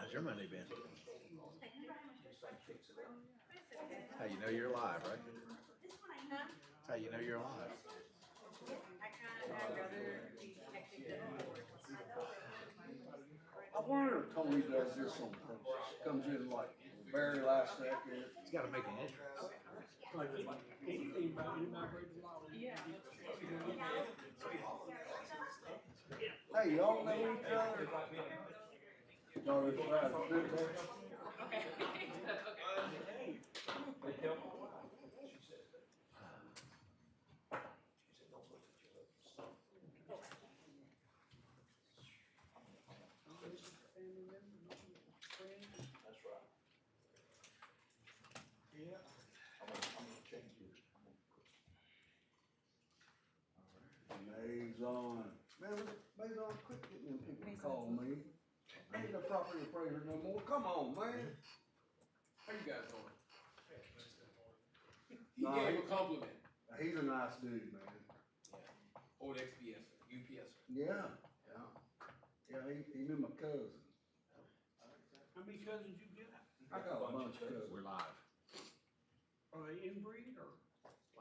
How's your Monday been? How you know you're alive, right? How you know you're alive? I wonder if Tony does this on purpose. Comes in like very last second. He's got to make an entrance. Hey, y'all know each other? No, it's right. That's right. Yeah. I'm gonna change it. Maison. Man, Maison, quit getting them people to call me. I ain't a property appraiser no more. Come on, man. How you guys doing? He Nah, gave a compliment. He's a nice dude, man. Yeah. Old XPSer, UPSer. Yeah. Yeah, he knew my cousin. How many cousins you got? I got a bunch of cousins. We're live. Are they inbreed or?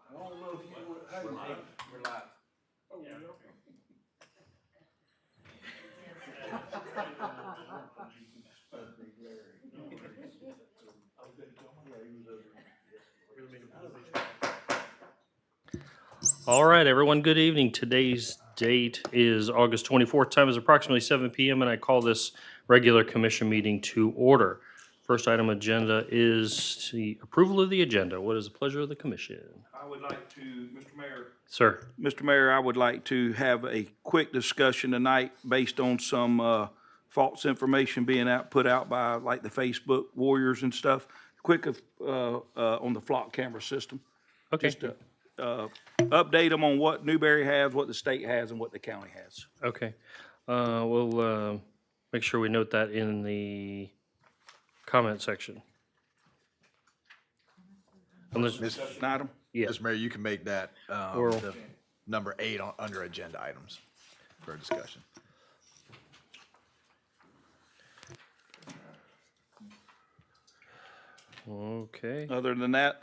I don't know if you want, hey, We're live. We're live. Oh, yeah, okay. Big Larry. Yeah, he was over. All right, everyone, good evening. Today's date is August 24th. Time is approximately 7 p.m. and I call this regular commission meeting to order. First item agenda is the approval of the agenda. What is the pleasure of the commission? I would like to, Mr. Mayor. Sir. Mr. Mayor, I would like to have a quick discussion tonight based on some false information being put out by like the Facebook warriors and stuff. Quick on the flock camera system. Okay. Just to update them on what Newberry has, what the state has, and what the county has. Okay. We'll make sure we note that in the comment section. Unless, Discussion item? yeah. Mr. Mayor, you can make that Or- the number 8 under agenda items for discussion. Okay. Other than that,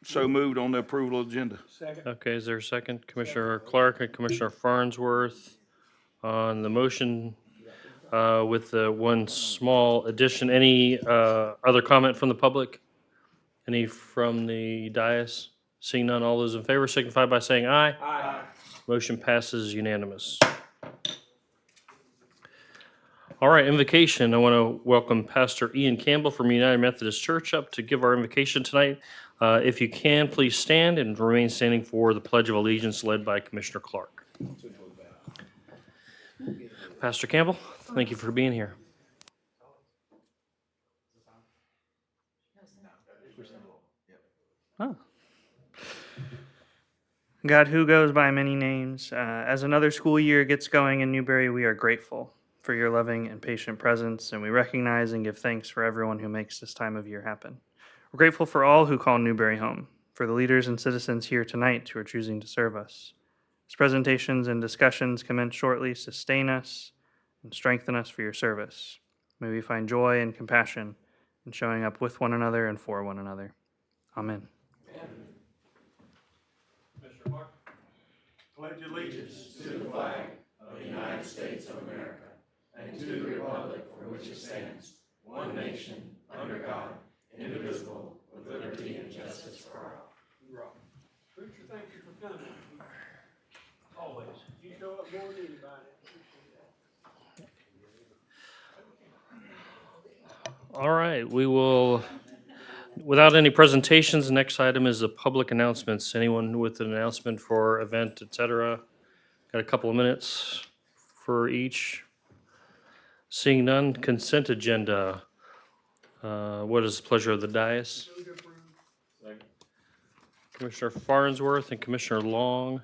so moved on the approval agenda. Second. Okay, is there a second? Commissioner Clark and Commissioner Farnsworth on the motion with the one small addition. Any other comment from the public? Any from the dais? Seeing none, all those in favor signify by saying aye. Aye. Motion passes unanimous. All right, invocation. I want to welcome Pastor Ian Campbell from United Methodist Church up to give our invocation tonight. If you can, please stand and remain standing for the Pledge of Allegiance led by Commissioner Clark. Pastor Campbell, thank you for being here. Oh. God, who goes by many names, as another school year gets going in Newberry, we are grateful for your loving and patient presence, and we recognize and give thanks for everyone who makes this time of year happen. We're grateful for all who call Newberry home, for the leaders and citizens here tonight who are choosing to serve us. As presentations and discussions commence shortly, sustain us and strengthen us for your service. May we find joy and compassion in showing up with one another and for one another. Amen. Mr. Clark. Pledge allegiance to the flag of the United States of America and to the republic for which it stands, one nation, under God, indivisible, with liberty and justice for all. Preacher, thank you for coming. Always. You show up more than anybody. All right, we will, without any presentations, the next item is the public announcements. Anyone with an announcement for event, et cetera? Got a couple of minutes for each. Seeing none, consent agenda. What is the pleasure of the dais? Commissioner Farnsworth and Commissioner Long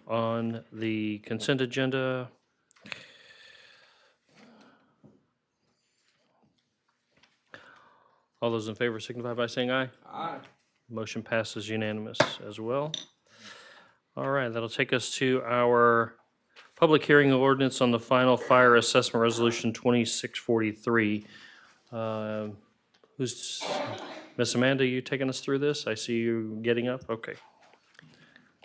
on the consent agenda. All those in favor signify by saying aye. Aye. Motion passes unanimous as well. All right, that'll take us to our public hearing of ordinance on the final fire assessment resolution 2643. Who's, Miss Amanda, you taking us through this? I see you getting up. Okay.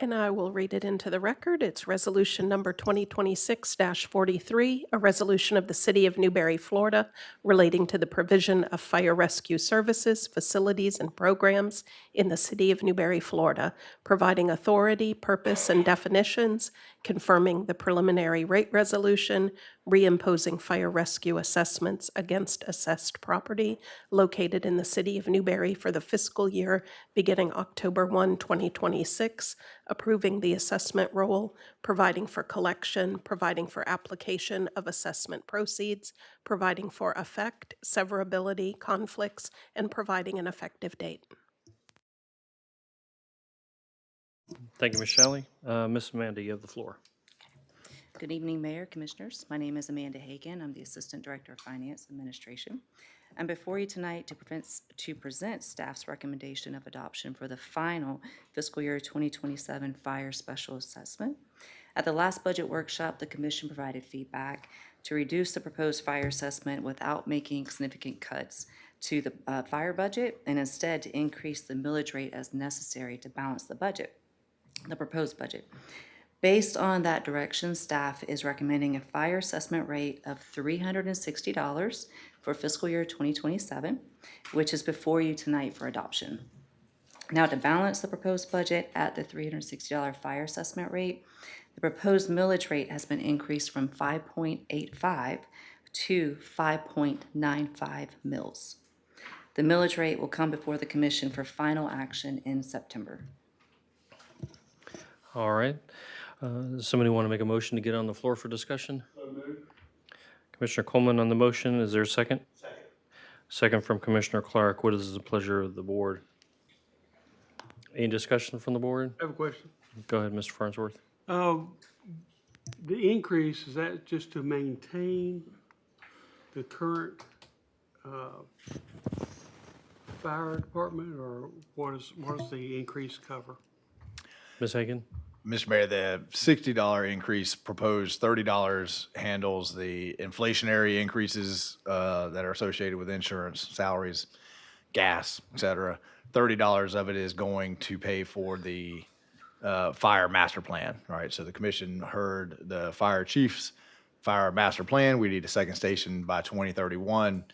And I will read it into the record. It's resolution number 2026-43, a resolution of the City of Newberry, Florida, relating to the provision of fire rescue services, facilities, and programs in the City of Newberry, Florida, providing authority, purpose, and definitions, confirming the preliminary rate resolution, reimposing fire rescue assessments against assessed property located in the City of Newberry for the fiscal year beginning October 1, 2026, approving the assessment roll, providing for collection, providing for application of assessment proceeds, providing for effect, severability, conflicts, and providing an effective date. Thank you, Ms. Shelley. Miss Amanda, you have the floor. Good evening, Mayor, Commissioners. My name is Amanda Hagan. I'm the Assistant Director of Finance Administration. I'm before you tonight to present staff's recommendation of adoption for the final fiscal year 2027 fire special assessment. At the last budget workshop, the Commission provided feedback to reduce the proposed fire assessment without making significant cuts to the fire budget, and instead to increase the millage rate as necessary to balance the budget, the proposed budget. Based on that direction, staff is recommending a fire assessment rate of $360 for fiscal year 2027, which is before you tonight for adoption. Now, to balance the proposed budget at the $360 fire assessment rate, the proposed millage rate has been increased from 5.85 to 5.95 mils. The millage rate will come before the Commission for final action in September. All right. Does somebody want to make a motion to get on the floor for discussion? Commissioner Coleman on the motion. Is there a second? Second. Second from Commissioner Clark. What is the pleasure of the board? Any discussion from the board? I have a question. Go ahead, Mr. Farnsworth. The increase, is that just to maintain the current fire department, or what does the increase cover? Ms. Hagan? Mr. Mayor, the $60 increase proposed, $30 handles the inflationary increases that are associated with insurance, salaries, gas, et cetera. $30 of it is going to pay for the fire master plan, right? So the commission heard the fire chief's fire master plan. We need a second station by 2031,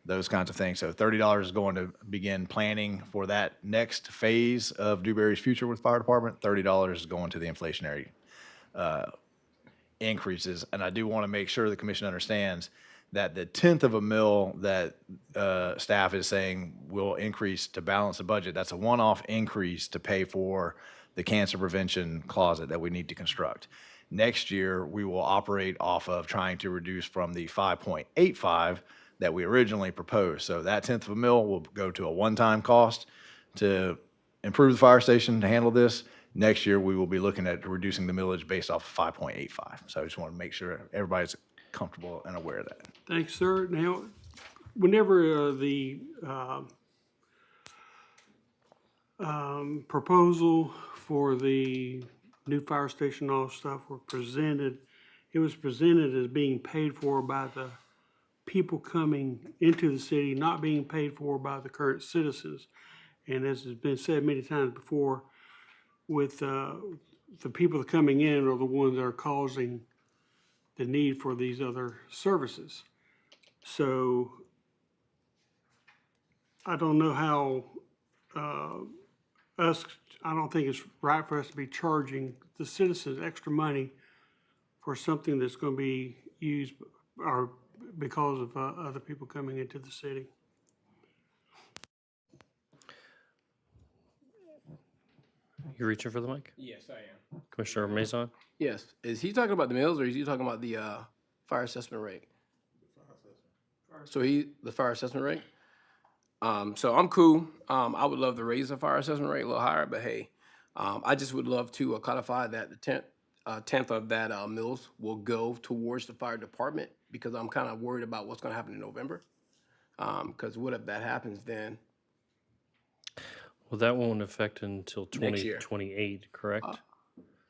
those kinds of things. So $30 is going to begin planning for that next phase of Newberry's future with fire department. $30 is going to the inflationary increases. And I do want to make sure the commission understands that the 1/10 of a mil that staff is saying will increase to balance the budget, that's a one-off increase to pay for the cancer prevention closet that we need to construct. Next year, we will operate off of trying to reduce from the 5.85 that we originally proposed. So that 1/10 of a mil will go to a one-time cost to improve the fire station to handle this. Next year, we will be looking at reducing the millage based off of 5.85. So I just want to make sure everybody's comfortable and aware of that. Thanks, sir. Now, whenever the proposal for the new fire station, all stuff were presented, it was presented as being paid for by the people coming into the city, not being paid for by the current citizens. And as has been said many times before, with the people coming in are the ones that are causing the need for these other services. So I don't know how I don't think it's right for us to be charging the citizens extra money for something that's going to be used or because of other people coming into the city. You reaching for the mic? Yes, I am. Commissioner Maison? Yes. Is he talking about the mills, or is he talking about the fire assessment rate? So the fire assessment rate? So I'm cool. I would love to raise the fire assessment rate a little higher, but hey, I just would love to codify that the 10th of that mills will go towards the fire department, because I'm kind of worried about what's going to happen in November. Because what if that happens then? Well, that won't affect until Next year. 2028, correct?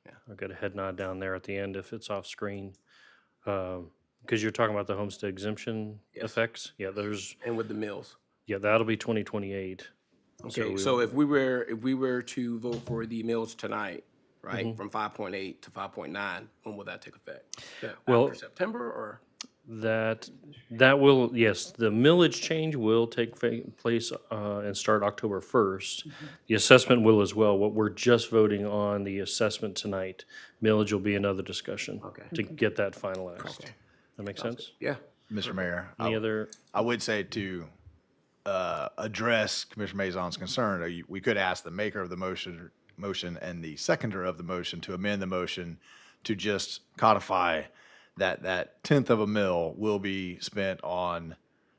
Yeah. get a head nod down there at the end if it's off screen. Because you're talking about the homestead exemption Yes. effects. Yeah, there's, And with the mills. yeah, that'll be 2028. Okay, so if we were to vote for the mills tonight, right, from 5.8 to 5.9, when will that take effect? Well- After September or? That will, yes, the millage change will take place and start October 1st. The assessment will as well. What we're just voting on the assessment tonight. Millage will be another discussion to get that finalized. That make sense? Yeah. Mr. Mayor, Any other? I would say to address Commissioner Mazon's concern, we could ask the maker of the motion and the seconder of the motion to amend the motion to just codify that tenth of a mil will be spent on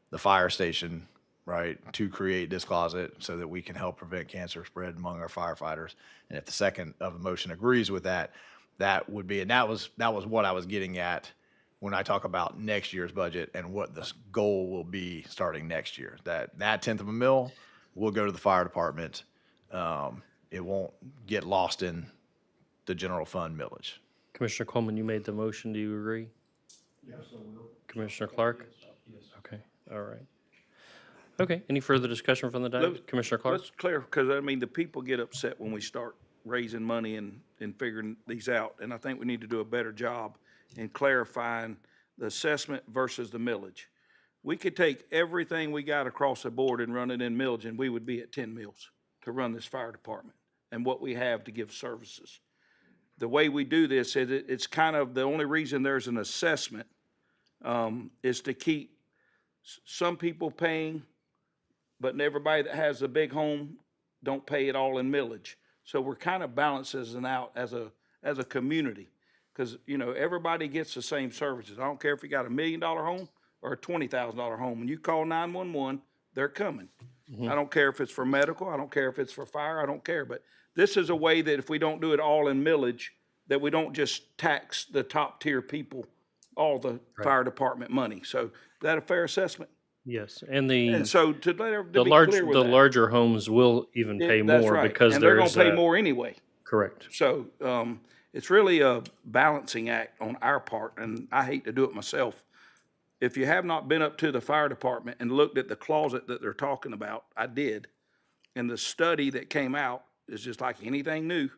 the fire station, right, to create this closet so that we can help prevent cancer spread among our firefighters. And if the second of the motion agrees with that, that would be, and that was what I was getting at when I talk about next year's budget and what the goal will be starting next year. That tenth of a mil will go to the fire department. It won't get lost in the general fund millage. Commissioner Coleman, you made the motion. Do you agree? Yes, I will. Commissioner Clark? Yes. Okay, all right. Okay, any further discussion from the dais? Let's- Commissioner Clark? Let's clear, because I mean, the people get upset when we start raising money and figuring these out. And I think we need to do a better job in clarifying the assessment versus the millage. We could take everything we got across the board and run it in millage, and we would be at 10 mills to run this fire department and what we have to give services. The way we do this is it's kind of, the only reason there's an assessment is to keep some people paying, but everybody that has a big home don't pay it all in millage. So we're kind of balancing out as a community, because, you know, everybody gets the same services. I don't care if you got $1 million home or a $20,000 home. When you call 911, they're coming. I don't care if it's for medical, I don't care if it's for fire, I don't care. But this is a way that if we don't do it all in millage, that we don't just tax the top tier people, all the fire department money. So is that a fair assessment? Yes, and And so to let everybody the be large, clear with the that. larger homes will even pay That's more right. because And they're there's gonna pay more anyway. correct. So, it's really a balancing act on our part, and I hate to do it myself. If you have not been up to the fire department and looked at the closet that they're talking about, I did. And the study that came out is just like anything new.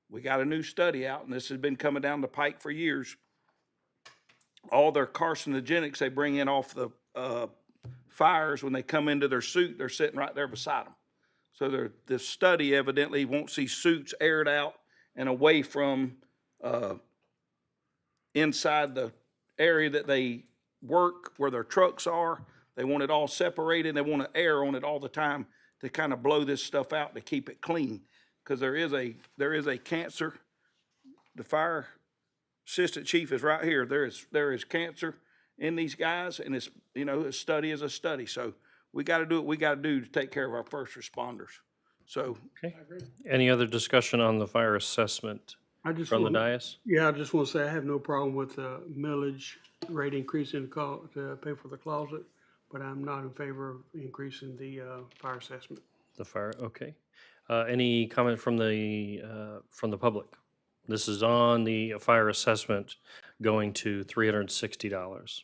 We got a new study out, and this has been coming down the pike for years. All their carcinogenics they bring in off the fires, when they come into their suit, they're sitting right there beside them. So this study evidently won't see suits aired out and away from inside the area that they work, where their trucks are. They want it all separated. They want to air on it all the time to kind of blow this stuff out to keep it clean. Because there is a cancer. The fire assistant chief is right here. There is cancer in these guys, and it's, you know, a study is a study. So we got to do what we got to do to take care of our first responders. So Okay. Any other discussion on the fire assessment I just from the want, dais? yeah, I just want to say I have no problem with the millage rate increase to pay for the closet, but I'm not in favor of increasing the fire assessment. The fire, okay. Any comment from the public? This is on the fire assessment going to $360.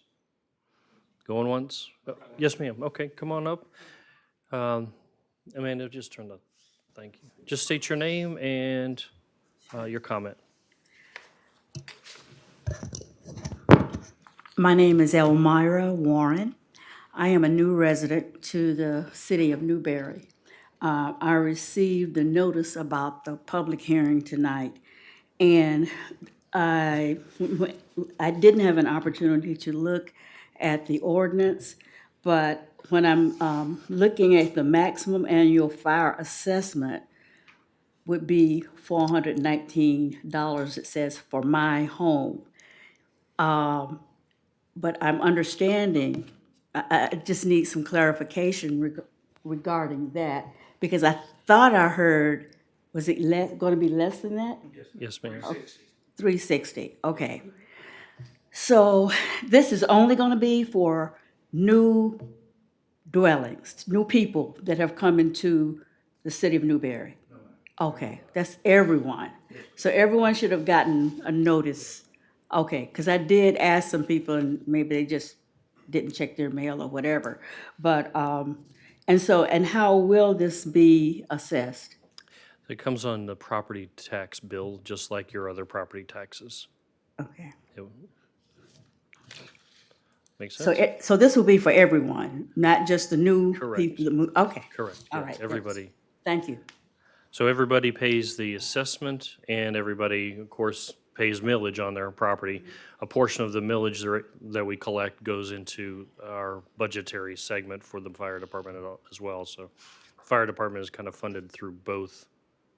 Going once? Yes, ma'am. Okay, come on up. Amanda, just turn the, thank you. Just state your name and your comment. My name is Elmira Warren. I am a new resident to the city of Newberry. I received the notice about the public hearing tonight, and I didn't have an opportunity to look at the ordinance, but when I'm looking at the maximum annual fire assessment would be $419, it says, for my home. But I'm understanding, I just need some clarification regarding that, because I thought I heard, was it going to be less than that? Yes, ma'am. 360, okay. So this is only going to be for new dwellings, new people that have come into the city of Newberry? Okay, that's everyone. So everyone should have gotten a notice. Okay, because I did ask some people and maybe they just didn't check their mail or whatever. But, and how will this be assessed? It comes on the property tax bill, just like your other property taxes. Okay. It Makes So, sense? so this will be for everyone, not just the new Correct. people that move? Okay. Correct, All yeah, right. everybody. Thank you. So everybody pays the assessment, and everybody, of course, pays millage on their property. A portion of the millage that we collect goes into our budgetary segment for the fire department as well. So fire department is kind of funded through both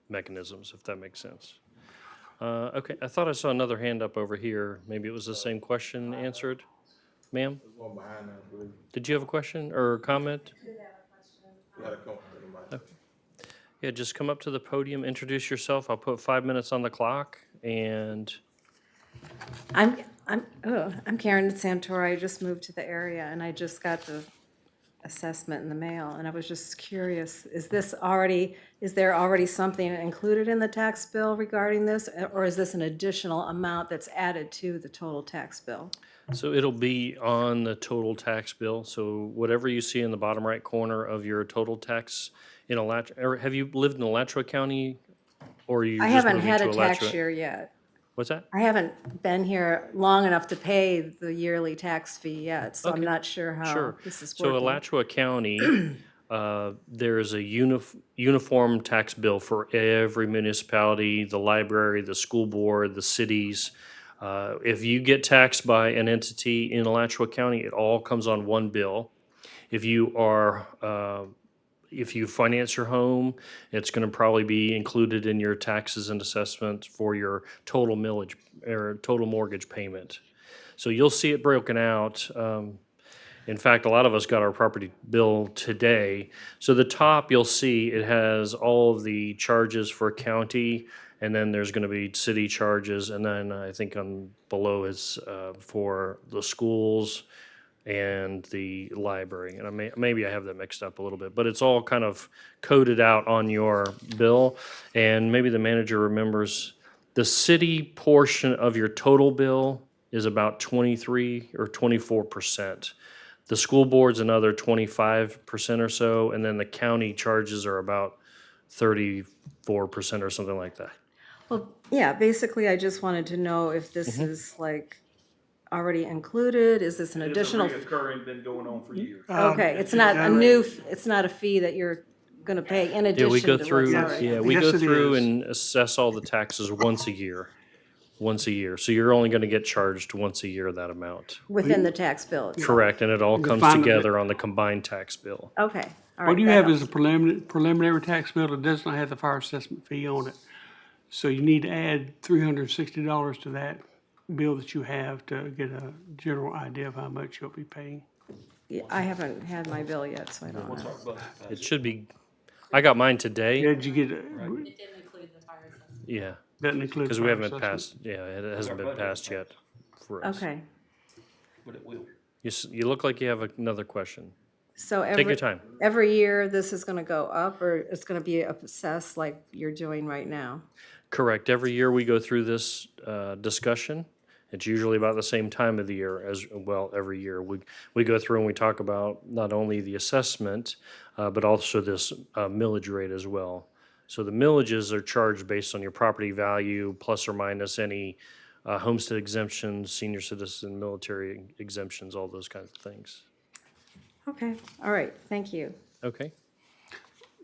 mechanisms, if that makes sense. Okay, I thought I saw another hand up over here. Maybe it was the same question answered. Ma'am? Did you have a question or a comment? Yeah, just come up to the podium, introduce yourself. I'll put 5 minutes on the clock, and I'm Karen Santora. I just moved to the area and I just got the assessment in the mail and I was just curious, is there already something included in the tax bill regarding this? Or is this an additional amount that's added to the total tax bill? so it'll be on the total tax bill. So whatever you see in the bottom right corner of your total tax in Alachua, or have you lived in Alachua County, or you I just haven't moving had to a tax Alachua? year yet. What's that? I haven't been here long enough to pay the yearly tax fee yet, so I'm Okay. not sure how Sure. this is So working. Alachua County, there is a uniform tax bill for every municipality, the library, the school board, the cities. If you get taxed by an entity in Alachua County, it all comes on one bill. If you finance your home, it's going to probably be included in your taxes and assessment for your total millage or total mortgage payment. So you'll see it broken out. In fact, a lot of us got our property bill today. So the top, you'll see it has all of the charges for county, and then there's going to be city charges, and then I think on below is for the schools and the library. And maybe I have that mixed up a little bit, but it's all kind of coded out on your bill. And maybe the manager remembers the city portion of your total bill is about 23 or 24%. The school board's another 25% or so, and then the county charges are about 34% or something like that. Well, yeah, basically, I just wanted to know if this is like already included, is this an additional? Reoccurring, been going on for years. Okay, it's not a new, it's not a fee that you're gonna pay in Yeah, addition we to go what's through, already. yeah, we Yes, go it through is. and assess all the taxes once a year. So you're only gonna get charged once a year that amount. Within the tax bill itself. Correct, and it all comes Define it. together on the combined tax bill. Okay, all right. What you that have is a helps. preliminary tax bill that does not have the fire assessment fee on it. So you need to add $360 to that bill that you have to get a general idea of how much you'll be paying. Yeah, I haven't had my bill yet, so I don't know. It should be, I got mine today, Did you get, yeah, doesn't include because the we fire haven't assessment? passed, yeah, it hasn't been passed yet for us. Okay, But it will. You look like you have another question. so Take your every, time. every year this is gonna go up, or it's gonna be assessed like you're doing right now? Correct. Every year we go through this discussion. It's usually about the same time of the year as well. Every year we go through and we talk about not only the assessment, but also this millage rate as well. So the millages are charged based on your property value plus or minus any homestead exemptions, senior citizen, military exemptions, all those kinds of things. Okay, all right, thank you. Okay.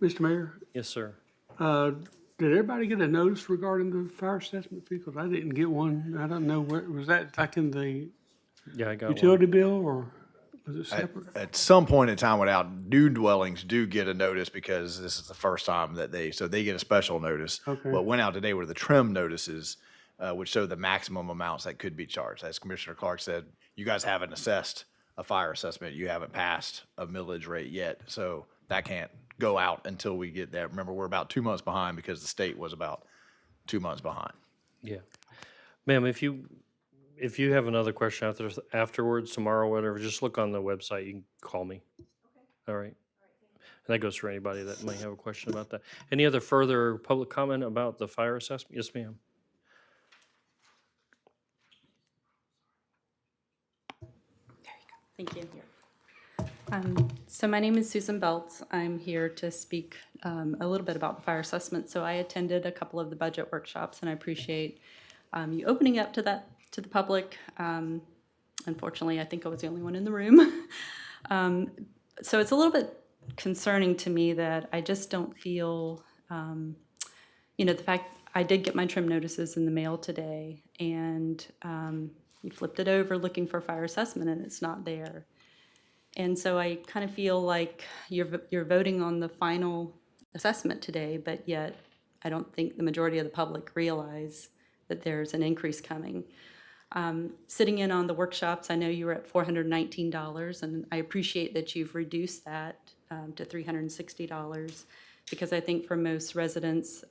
Mr. Mayor, Yes, sir. did everybody get a notice regarding the fire assessment fee? Because I didn't get one. I don't know, was that like in the Yeah, I got one. utility bill or was it At, separate? at some point in time, without new dwellings do get a notice because this is the first time that so they get a special notice. Okay. What went out today were the trim notices, which show the maximum amounts that could be charged. As Commissioner Clark said, you guys haven't assessed a fire assessment. You haven't passed a millage rate yet. So that can't go out until we get there. Remember, we're about 2 months behind because the state was about 2 months behind. Yeah. Ma'am, if you have another question afterwards, tomorrow, whatever, just look on the website. You can call me. All right. And that goes for anybody that may have a question about that. Any other further public comment about the fire assessment? Yes, ma'am. Thank you. So my name is Susan Beltz. I'm here to speak a little bit about the fire assessment. So I attended a couple of the budget workshops, and I appreciate you opening up to the public. Unfortunately, I think I was the only one in the room. So it's a little bit concerning to me that I just don't feel, the fact I did get my trim notices in the mail today, and you flipped it over looking for fire assessment, and it's not there. And so I kind of feel like you're voting on the final assessment today, but yet I don't think the majority of the public realize that there's an increase coming. Sitting in on the workshops, I know you were at $419, and I appreciate that you've reduced that to $360, because I think for most residents,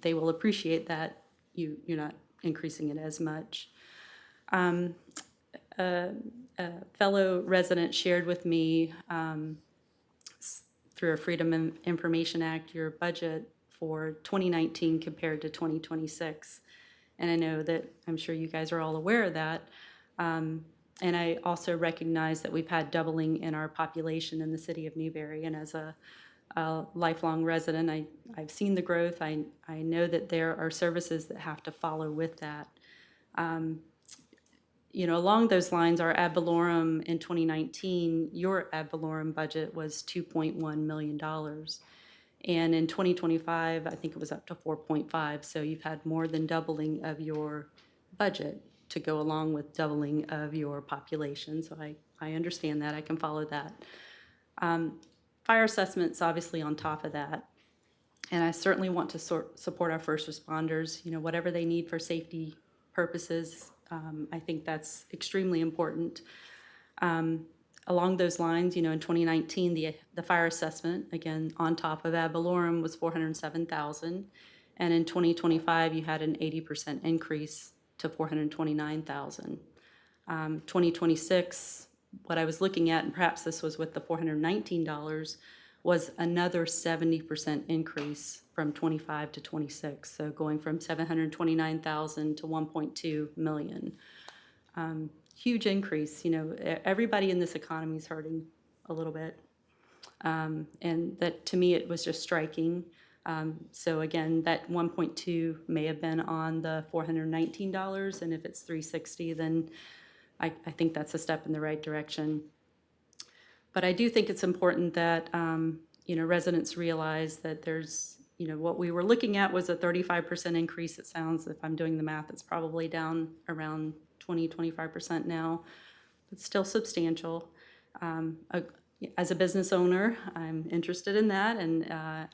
they will appreciate that you're not increasing it as much. A fellow resident shared with me through a Freedom of Information Act your budget for 2019 compared to 2026. And I know that, I'm sure you guys are all aware of that. And I also recognize that we've had doubling in our population in the city of Newberry. And as a lifelong resident, I've seen the growth. I know that there are services that have to follow with that. Along those lines, our ad valorem in 2019, your ad valorem budget was $2.1 million. And in 2025, I think it was up to 4.5. So you've had more than doubling of your budget to go along with doubling of your population. So I understand that. I can follow that. Fire assessment's obviously on top of that. And I certainly want to support our first responders, whatever they need for safety purposes. I think that's extremely important. Along those lines, in 2019, the fire assessment, again, on top of ad valorem, was $407,000. And in 2025, you had an 80% increase to $429,000. 2026, what I was looking at, and perhaps this was with the $419, was another 70% increase from 25 to 26. So going from $729,000 to $1.2 million. Huge increase. Everybody in this economy is hurting a little bit. And that, to me, it was just striking. So again, that 1.2 may have been on the $419, and if it's $360, then I think that's a step in the right direction. But I do think it's important that residents realize that there's, what we were looking at was a 35% increase. It sounds, if I'm doing the math, it's probably down around 25% now, but still substantial. As a business owner, I'm interested in that, and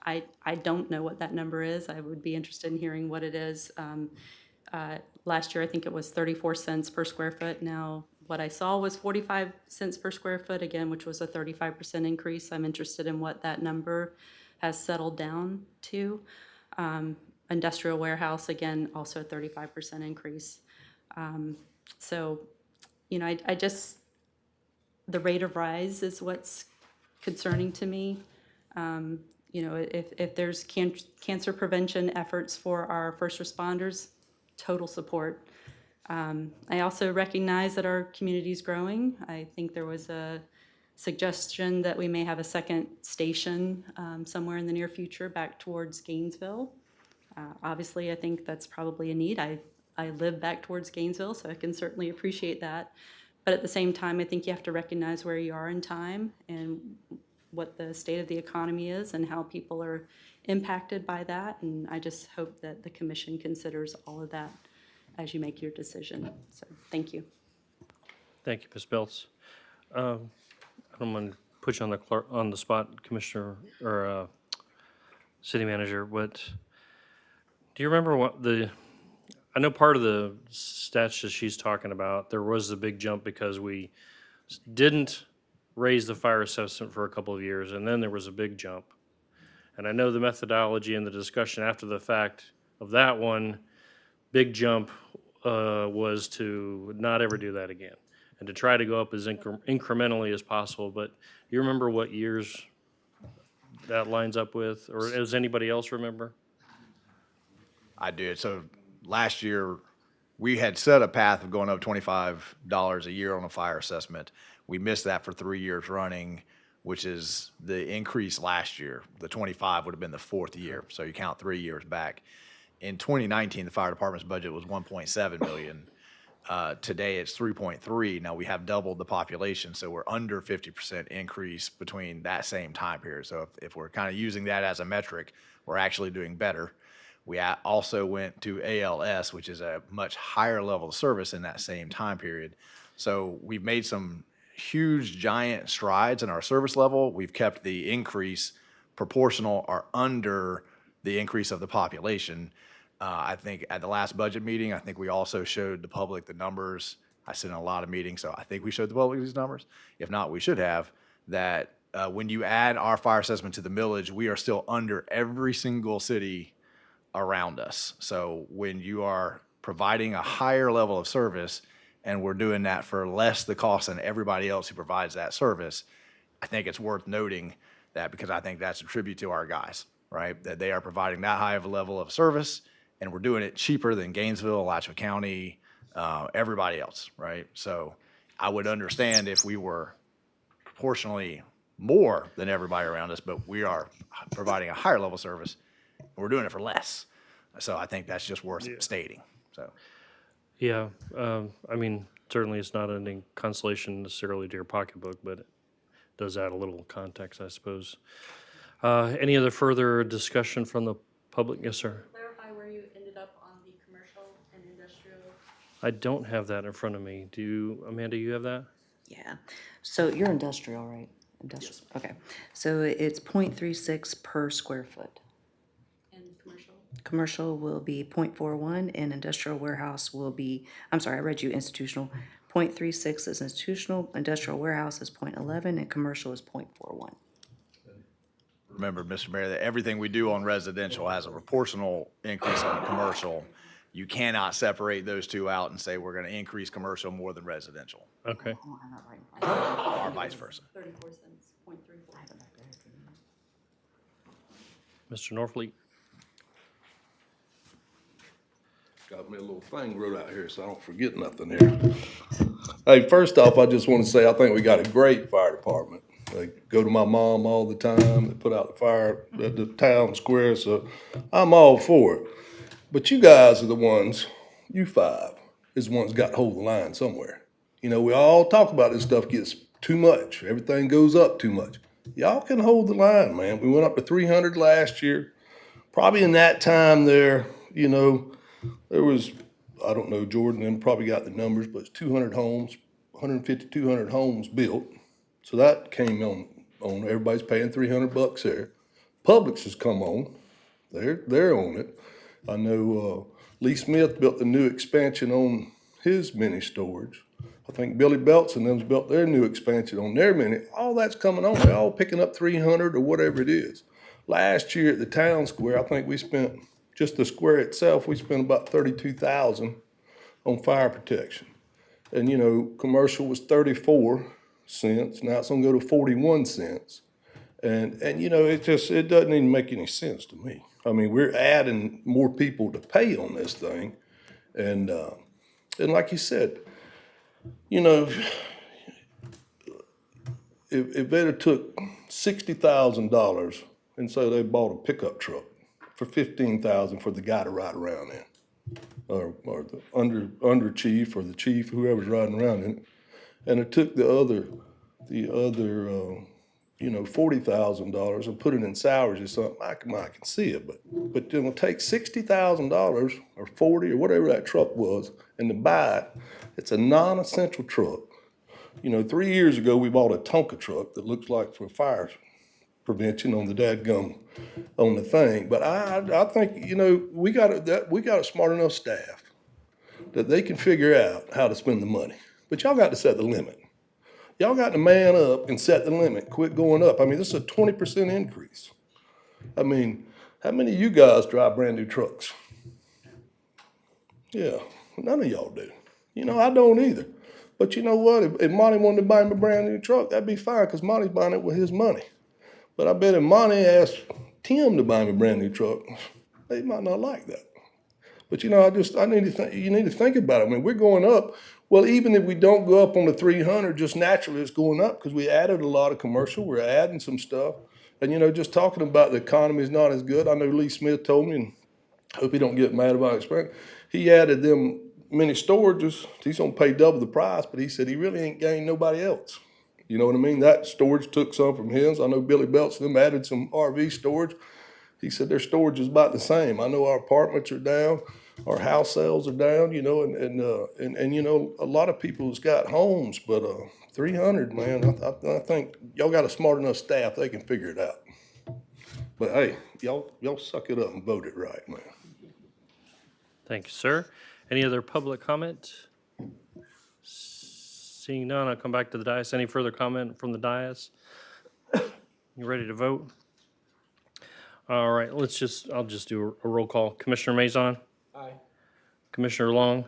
I don't know what that number is. I would be interested in hearing what it is. Last year, I think it was 34 cents per square foot. Now, what I saw was 45 cents per square foot, again, which was a 35% increase. I'm interested in what that number has settled down to. Industrial warehouse, again, also a 35% increase. So, I just, the rate of rise is what's concerning to me. If there's cancer prevention efforts for our first responders, total support. I also recognize that our community is growing. I think there was a suggestion that we may have a second station somewhere in the near future back towards Gainesville. Obviously, I think that's probably a need. I live back towards Gainesville, so I can certainly appreciate that. But at the same time, I think you have to recognize where you are in time and what the state of the economy is and how people are impacted by that. And I just hope that the commission considers all of that as you make your decision. So, thank you. Thank you, Ms. Beltz. I don't want to put you on the spot, Commissioner or City Manager. What do you remember? I know part of the stats that she's talking about, there was a big jump because we didn't raise the fire assessment for a couple of years, and then there was a big jump. And I know the methodology and the discussion after the fact of that one big jump was to not ever do that again and to try to go up as incrementally as possible. But you remember what years that lines up with, or does anybody else remember? I did. So last year, we had set a path of going up $25 a year on a fire assessment. We missed that for 3 years running, which is the increase last year. The 25 would have been the fourth year. So you count 3 years back. In 2019, the fire department's budget was 1.7 million. Today it's 3.3. Now we have doubled the population, so we're under 50% increase between that same time period. So if we're kind of using that as a metric, we're actually doing better. We also went to ALS, which is a much higher level of service in that same time period. So we've made some huge, giant strides in our service level. We've kept the increase proportional or under the increase of the population. I think at the last budget meeting, I think we also showed the public the numbers. I sit in a lot of meetings, so I think we showed the public these numbers. If not, we should have. That when you add our fire assessment to the millage, we are still under every single city around us. So when you are providing a higher level of service, and we're doing that for less the cost than everybody else who provides that service, I think it's worth noting that, because I think that's a tribute to our guys, right? That they are providing that high of a level of service, and we're doing it cheaper than Gainesville, Alachua County, everybody else, right? So I would understand if we were proportionally more than everybody around us, but we are providing a higher level of service, and we're doing it for less. So I think that's just worth stating, so. Yeah, I mean, certainly it's not any consolation necessarily to your pocketbook, but it does add a little context, I suppose. Any other further discussion from the public? Yes, sir. Clarify where you ended up on the commercial and industrial. I don't have that in front of me. Do you, Amanda, you have that? Yeah, so you're industrial, right? Industrial, okay. So it's 0.36 per square foot. And commercial? Commercial will be 0.41 and industrial warehouse will be, I'm sorry, I read you institutional. 0.36 is institutional, industrial warehouse is 0.11, and commercial is 0.41. Remember, Mr. Mayor, that everything we do on residential has a proportional increase on commercial. You cannot separate those two out and say we're going to increase commercial more than residential, Okay. or vice versa. 34 cents, 0.34. Mr. Norfleet? Got me a little thing wrote out here so I don't forget nothing here. Hey, first off, I just want to say I think we got a great fire department. They go to my mom all the time. They put out the fire at the town square, so I'm all for it. But you guys are the ones, you five, is the ones got to hold the line somewhere. You know, we all talk about this stuff gets too much. Everything goes up too much. Y'all can hold the line, man. We went up to 300 last year. Probably in that time there, you know, there was, I don't know, Jordan then probably got the numbers, but it's 200 homes, 150, 200 homes built. So that came on everybody's paying $300 there. Publix has come on, they're on it. I know Lee Smith built the new expansion on his mini storage. I think Billy Belts and them's built their new expansion on their mini. All that's coming on, they're all picking up 300 or whatever it is. Last year at the town square, I think we spent, just the square itself, we spent about $32,000 on fire protection. And you know, commercial was 34 cents, now it's gonna go to 41 cents. And you know, it doesn't even make any sense to me. I mean, we're adding more people to pay on this thing. And like you said, you know, if they'd have took $60,000 and say they bought a pickup truck for $15,000 for the guy to ride around in, or the under chief or the chief, whoever's riding around in it, and it took the other you know, $40,000 and put it in salaries or something, I can see it, but it'll take $60,000 or 40 or whatever that truck was, and to buy it, it's a non-essential truck. You know, 3 years ago we bought a Tonka truck that looks like for fire prevention on the dadgum on the thing, but I think, you know, we got a smart enough staff that they can figure out how to spend the money, but y'all got to set the limit. Y'all got to man up and set the limit, quit going up. I mean, this is a 20% increase. I mean, how many of you guys drive brand new trucks? Yeah, none of y'all do. You know, I don't either. But you know what? If Monty wanted to buy him a brand new truck, that'd be fine, because Monty's buying it with his money. But I bet if Monty asked Tim to buy him a brand new truck, they might not like that. But you know, I need to think, you need to think about it. I mean, we're going up. Well, even if we don't go up on the 300, just naturally it's going up because we added a lot of commercial. We're adding some stuff. And you know, just talking about the economy is not as good. I know Lee Smith told me, and I hope he don't get mad about it. He added them many storages. He's gonna pay double the price, but he said he really ain't gained nobody else. You know what I mean? That storage took some from his. I know Billy Belts them added some RV storage. He said their storage is about the same. I know our apartments are down, our house sales are down, you know, and you know, a lot of people's got homes, but 300, man, I think y'all got a smart enough staff, they can figure it out. But hey, y'all suck it up and vote it right, man. Thank you, sir. Any other public comment? Seeing none, I'll come back to the dais. Any further comment from the dais? You ready to vote? All right, I'll just do a roll call. Commissioner Mazon? Aye. Commissioner Long?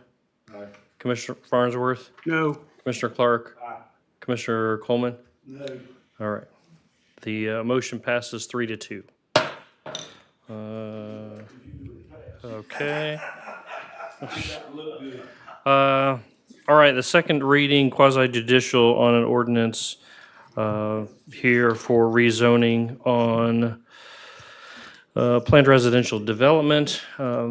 Aye. Commissioner Farnsworth? No. Commissioner Clark? Aye. Commissioner Coleman? No. All right. The motion passes 3-2. Okay. All right, the second reading quasi judicial on an ordinance here for rezoning on planned residential development. Let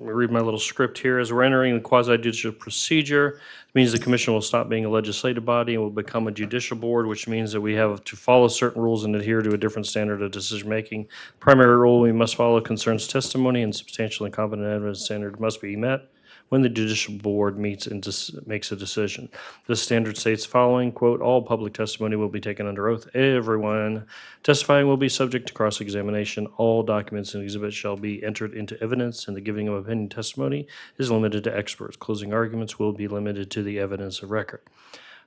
me read my little script here. As we're entering the quasi-judicial procedure, it means the commission will stop being a legislative body and will become a judicial board, which means that we have to follow certain rules and adhere to a different standard of decision-making. Primary rule we must follow concerns testimony, and substantial and competent evidence standard must be met when the judicial board meets and makes a decision. This standard states the following, quote, all public testimony will be taken under oath. Everyone testifying will be subject to cross-examination. All documents and exhibits shall be entered into evidence, and the giving of opinion testimony is limited to experts. Closing arguments will be limited to the evidence of record.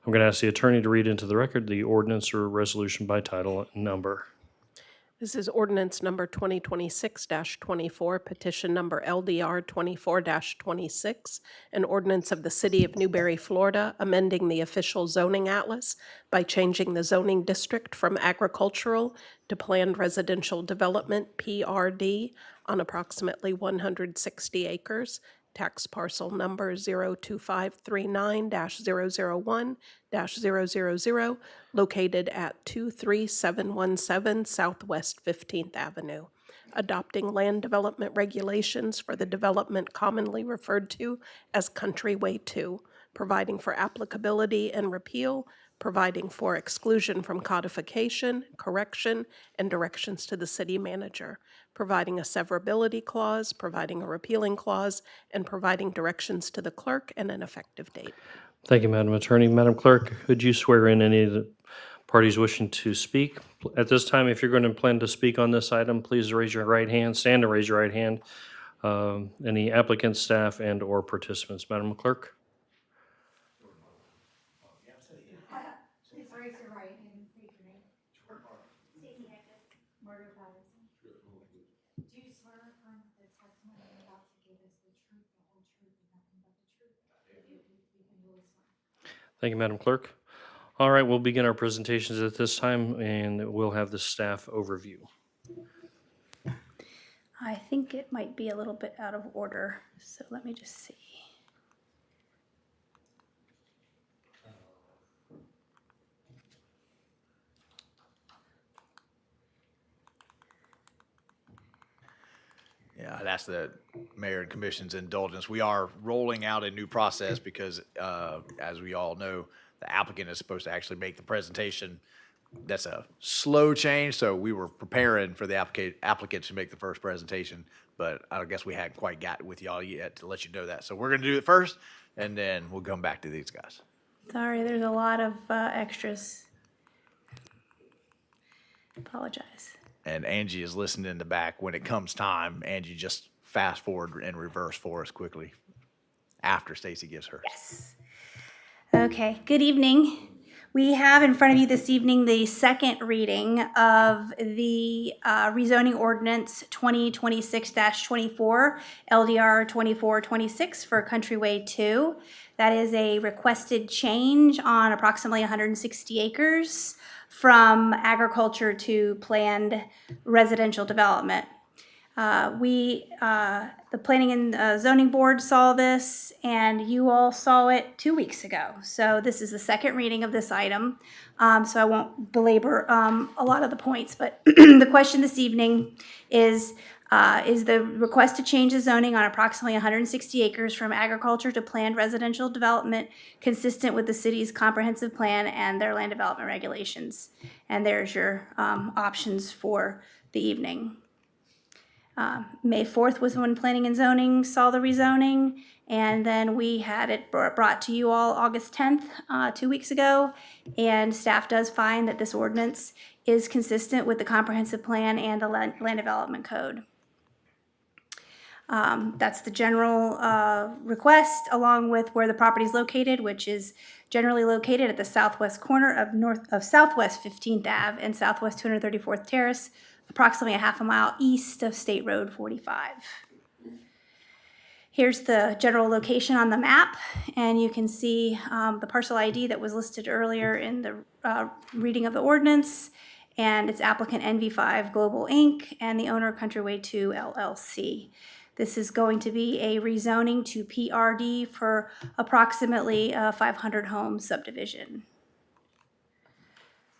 I'm going to ask the attorney to read into the record the ordinance or resolution by title and number. This is ordinance number 2026-24, petition number LDR 24-26, an ordinance of the City of Newberry, Florida, amending the official zoning atlas by changing the zoning district from agricultural to planned residential development, PRD, on approximately 160 acres, tax parcel number 02539-001-000, located at 23717 Southwest 15th Avenue. Adopting land development regulations for the development commonly referred to as Countryway 2, providing for applicability and repeal, providing for exclusion from codification, correction, and directions to the city manager, providing a severability clause, providing a repealing clause, and providing directions to the clerk and an effective date. Thank you, Madam Attorney. Madam Clerk, could you swear in any of the parties wishing to speak? At this time, if you're going to plan to speak on this item, please raise your right hand, stand and raise your right hand. Any applicants, staff, and/or participants. Madam Clerk? Please raise your right hand and state your name. Stacy Heckus, Murdo Patterson. Do you swear or affirm that the testimony you're about to give is the truth, the whole truth, and nothing but the truth? You can really swear. Thank you, Madam Clerk. All right, we'll begin our presentations at this time, and we'll have the staff overview. I think it might be a little bit out of order, so let me just see. Yeah, that's the mayor and commission's indulgence. We are rolling out a new process because, as we all know, the applicant is supposed to actually make the presentation. That's a slow change, so we were preparing for the applicant to make the first presentation, but I guess we hadn't quite got with y'all yet to let you know that. So we're going to do it first, and then we'll come back to these guys. Sorry, there's a lot of extras. Apologize. And Angie is listening in the back. When it comes time, Angie, just fast forward and reverse for us quickly after Stacy gives hers. Yes. Okay, good evening. We have in front of you this evening the second reading of the rezoning ordinance 2026-24, LDR 2426 for Countryway 2. That is a requested change on approximately 160 acres from agriculture to planned residential development. The Planning and Zoning Board saw this, and you all saw it 2 weeks ago. So this is the second reading of this item, so I won't belabor a lot of the points. But the question this evening is the request to change the zoning on approximately 160 acres from agriculture to planned residential development consistent with the city's comprehensive plan and their land development regulations. And there's your options for the evening. May 4th was when Planning and Zoning saw the rezoning, and then we had it brought to you all August 10th, 2 weeks ago, and staff does find that this ordinance is consistent with the comprehensive plan and the land development code. That's the general request, along with where the property is located, which is generally located at the southwest corner of Southwest 15th Ave and Southwest 234th Terrace, approximately a half a mile east of State Road 45. Here's the general location on the map, and you can see the parcel ID that was listed earlier in the reading of the ordinance, and its applicant NV5 Global Inc. and the owner Countryway 2 LLC. This is going to be a rezoning to PRD for approximately a 500 home subdivision.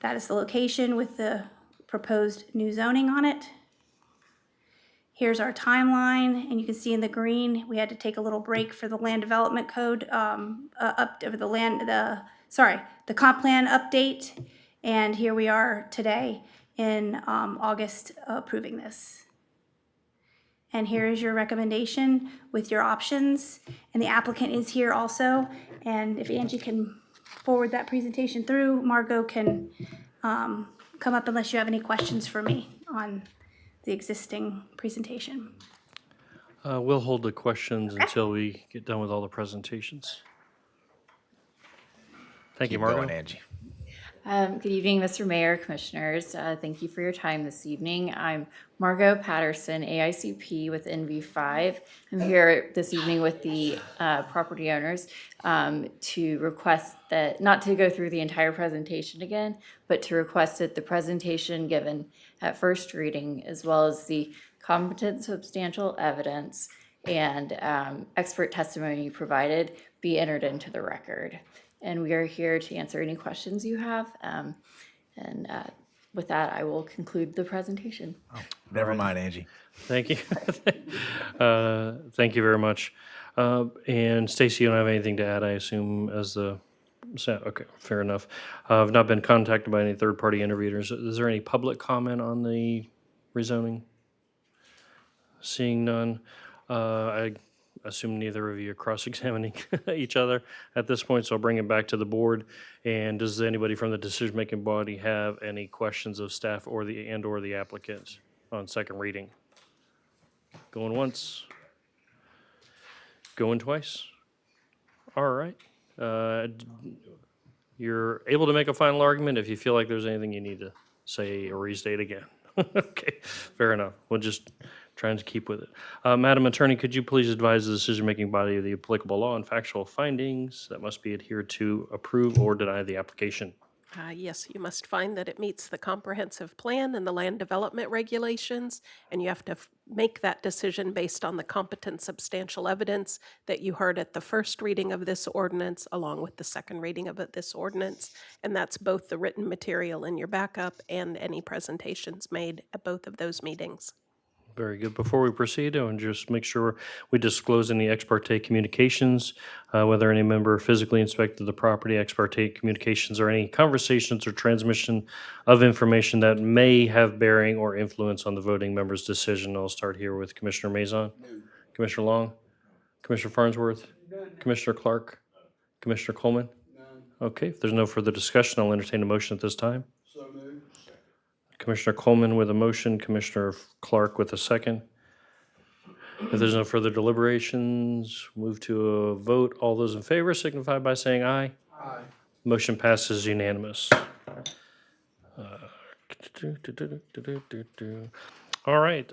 That is the location with the proposed new zoning on it. Here's our timeline, and you can see in the green, we had to take a little break for the land development code, the comp plan update, and here we are today in August approving this. And here is your recommendation with your options, and the applicant is here also, and if Angie can forward that presentation through, Margot can come up unless you have any questions for me on the existing presentation. We'll hold the questions until we get done with all the presentations. Thank you, Keep Margo. going, Angie. Good evening, Mr. Mayor, Commissioners. Thank you for your time this evening. I'm Margot Patterson, AICP with NV5. I'm here this evening with the property owners to request that, not to go through the entire presentation again, but to request that the presentation given at first reading, as well as the competent substantial evidence and expert testimony provided, be entered into the record. And we are here to answer any questions you have. With that, I will conclude the presentation. Oh, never mind, Angie. Thank you. Thank you very much. And Stacy, you don't have anything to add, I assume, as the, okay, fair enough. I've not been contacted by any third-party interveners. Is there any public comment on the rezoning? Seeing none, I assume neither of you are cross-examining each other at this point, so I'll bring it back to the board. And does anybody from the decision-making body have any questions of staff or the applicant on second reading? Going once, going twice. All right. You're able to make a final argument if you feel like there's anything you need to say or restate again. Okay, fair enough. We'll just trying to keep with it. Madam Attorney, could you please advise the decision-making body of the applicable law and factual findings that must be adhered to approve or deny the application? Yes, you must find that it meets the comprehensive plan and the land development regulations, and you have to make that decision based on the competent substantial evidence that you heard at the first reading of this ordinance, along with the second reading of this ordinance, and that's both the written material in your backup and any presentations made at both of those meetings. Very good. Before we proceed, I want to just make sure we disclose any ex parte communications, whether any member physically inspected the property, ex parte communications, or any conversations or transmission of information that may have bearing or influence on the voting member's decision. I'll start here with Commissioner Mazon, Commissioner Long, Commissioner Farnsworth, Commissioner Clark, Commissioner Coleman. Okay, if there's no further discussion, I'll entertain a motion at this time. So moved. Commissioner Coleman with a motion, Commissioner Clark with a second. If there's no further deliberations, move to a vote. All those in favor signify by saying aye. Aye. Motion passes unanimous. All right,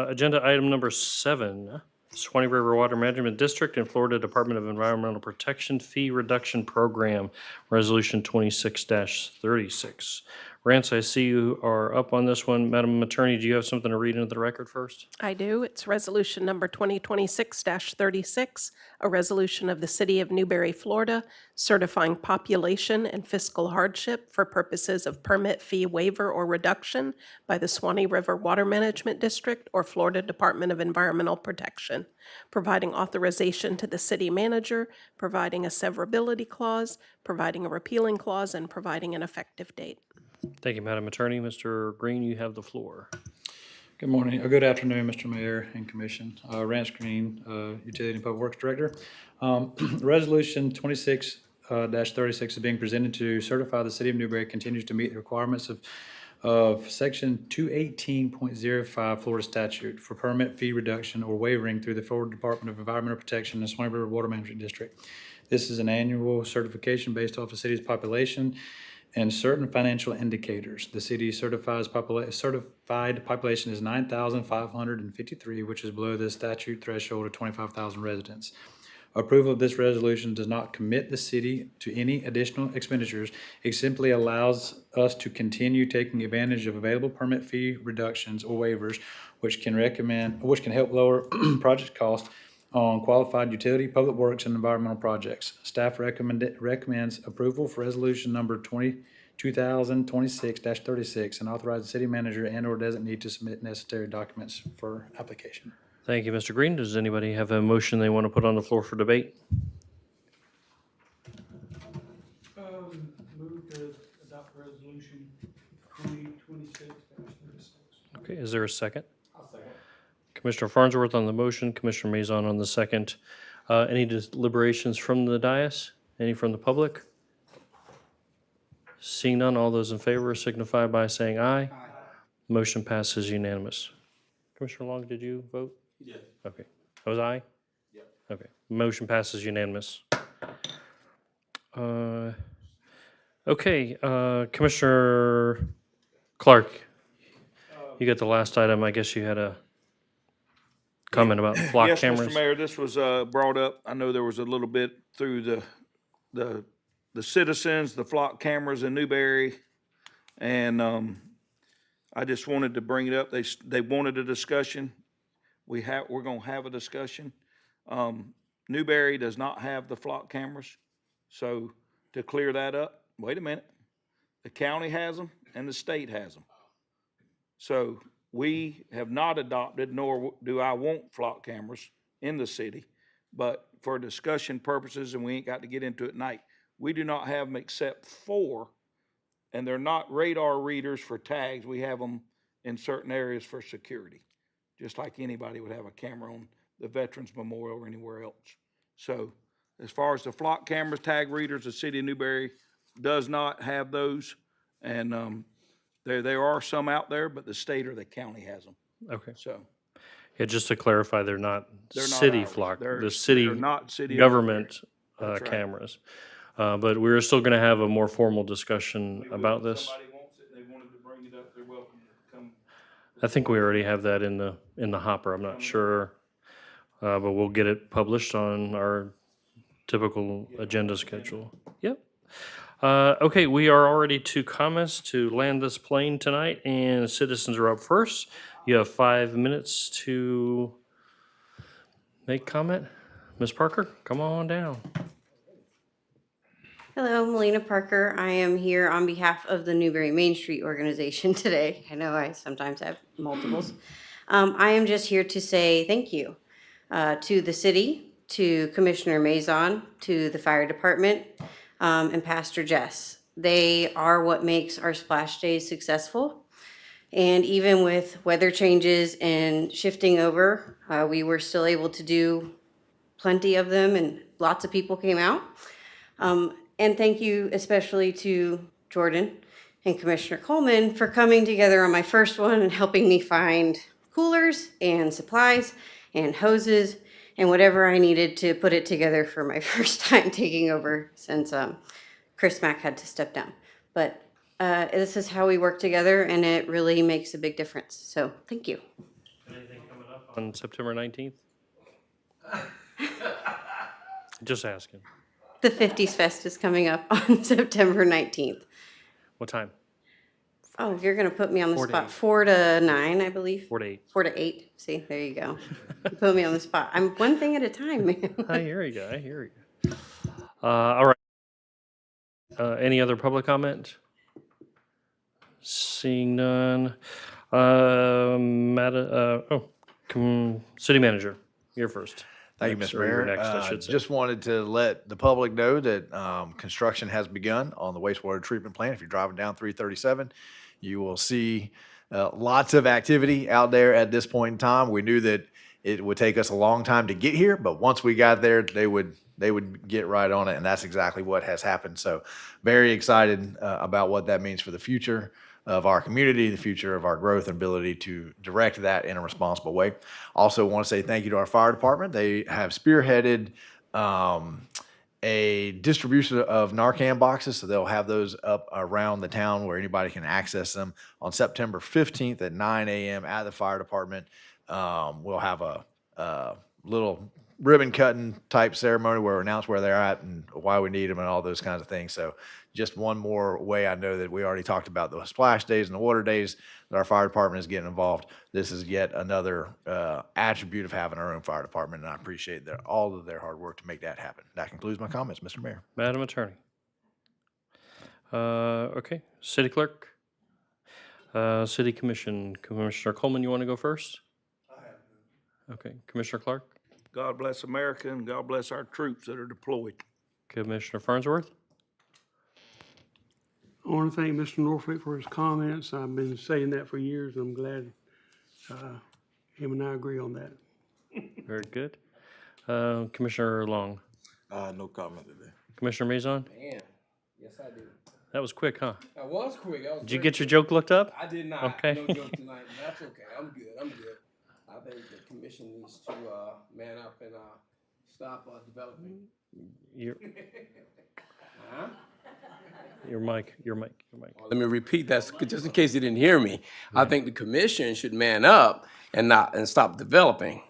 agenda item number 7, Swanee River Water Management District and Florida Department of Environmental Protection Fee Reduction Program, Resolution 26-36. Rance, I see you are up on this one. Madam Attorney, do you have something to read into the record first? I do. It's resolution number 2026-36, a resolution of the City of Newberry, Florida, certifying population and fiscal hardship for purposes of permit fee waiver or reduction by the Swanee River Water Management District or Florida Department of Environmental Protection, providing authorization to the city manager, providing a severability clause, providing a repealing clause, and providing an effective date. Thank you, Madam Attorney. Mr. Green, you have the floor. Good morning, or good afternoon, Mr. Mayor and Commission. Rance Green, Utility and Public Works Director. Resolution 26-36 is being presented to certify the City of Newberry continues to meet the requirements of Section 218.05 Florida statute for permit fee reduction or waiving through the Florida Department of Environmental Protection and Swanee River Water Management District. This is an annual certification based off the city's population and certain financial indicators. The city's certified population is 9,553, which is below the statute threshold of 25,000 residents. Approval of this resolution does not commit the city to any additional expenditures. It simply allows us to continue taking advantage of available permit fee reductions or waivers, which can help lower project costs on qualified utility, public works, and environmental projects. Staff recommends approval for resolution number 2026-36 and authorize the city manager and/or designee to submit necessary documents for application. Thank you, Mr. Green. Does anybody have a motion they want to put on the floor for debate? Move to adopt resolution 2026-36. Okay, is there a second? I'll second. Commissioner Farnsworth on the motion, Commissioner Mazon on the second. Any deliberations from the dais? Any from the public? Seeing none, all those in favor signify by saying aye. Aye. Motion passes unanimous. Commissioner Long, did you vote? Yes. Okay. That was aye? Yep. Okay. Motion passes unanimous. Okay, Commissioner Clark, you got the last item. I guess you had a comment about flock cameras. Yes, Mr. Mayor, this was brought up. I know there was a little bit through the citizens, the flock cameras in Newberry, and I just wanted to bring it up. They wanted a discussion. We're going to have a discussion. Newberry does not have the flock cameras, so to clear that up, wait a minute. The county has them and the state has them. So we have not adopted, nor do I want flock cameras in the city, but for discussion purposes, and we ain't got to get into it tonight, we do not have them except for, and they're not radar readers for tags. We have them in certain areas for security, just like anybody would have a camera on the Veterans Memorial or anywhere else. So as far as the flock cameras, tag readers, the city of Newberry does not have those. And there are some out there, but the state or the county has them. Okay. So Yeah, just to clarify, they're not they're not city ours. flock, They're the city not city of government That's right. cameras. But we're still going to have a more formal discussion about this. Somebody wants it, they wanted to bring it up, they're welcome to come. I think we already have that in the hopper. I'm not sure, but we'll get it published on our typical agenda schedule. Yep. Okay, we are already to comments to land this plane tonight, and citizens are up first. You have 5 minutes to make comment. Ms. Parker, come on down. Hello, Melina Parker. I am here on behalf of the Newberry Main Street organization today. I know I sometimes have multiples. I am just here to say thank you to the city, to Commissioner Mazon, to the fire department, and Pastor Jess. They are what makes our splash days successful. And even with weather changes and shifting over, we were still able to do plenty of them, and lots of people came out. And thank you especially to Jordan and Commissioner Coleman for coming together on my first one and helping me find coolers and supplies and hoses and whatever I needed to put it together for my first time taking over since Chris Mack had to step down. But this is how we work together, and it really makes a big difference. So thank you. Anything coming up on September 19th? Just asking. The 50s Fest is coming up on September 19th. What time? Oh, you're gonna put me on the 4 to spot. 8. 4 to 9, I believe. 4 to 8. 4 to 8. See, there you go. You put me on the spot. I'm one thing at a time, man. I hear you. I hear you. All right. Any other public comment? Seeing none. City manager, you're first. Thank you, Next, Mr. or you're Mayor. next, I should say. Just wanted to let the public know that construction has begun on the wastewater treatment plant. If you're driving down 337, you will see lots of activity out there at this point in time. We knew that it would take us a long time to get here, but once we got there, they would get right on it, and that's exactly what has happened. So very excited about what that means for the future of our community, the future of our growth and ability to direct that in a responsible way. Also want to say thank you to our fire department. They have spearheaded a distribution of Narcan boxes, so they'll have those up around the town where anybody can access them. On September 15th at 9 a.m. at the fire department, we'll have a little ribbon cutting type ceremony where we announce where they're at and why we need them and all those kinds of things. So just one more way. I know that we already talked about the splash days and the water days that our fire department is getting involved. This is yet another attribute of having our own fire department, and I appreciate all of their hard work to make that happen. That concludes my comments, Mr. Mayor. Madam Attorney. Okay, City Clerk. City Commission, Commissioner Coleman, you want to go first? I have. Okay, Commissioner Clark. God bless America and God bless our troops that are deployed. Commissioner Farnsworth. I want to thank Mr. Norfolk for his comments. I've been saying that for years, and I'm glad him and I agree on that. Very good. Commissioner Long. No comment today. Commissioner Maison. Man, yes, I do. That was quick, huh? That was quick. Did you get your joke looked up? I did not. Okay. No joke tonight. But that's okay. I'm good. I think the commission needs to man up and stop developing. Huh? Your mic. Let me repeat that just in case you didn't hear me. I think the commission should man up and stop developing.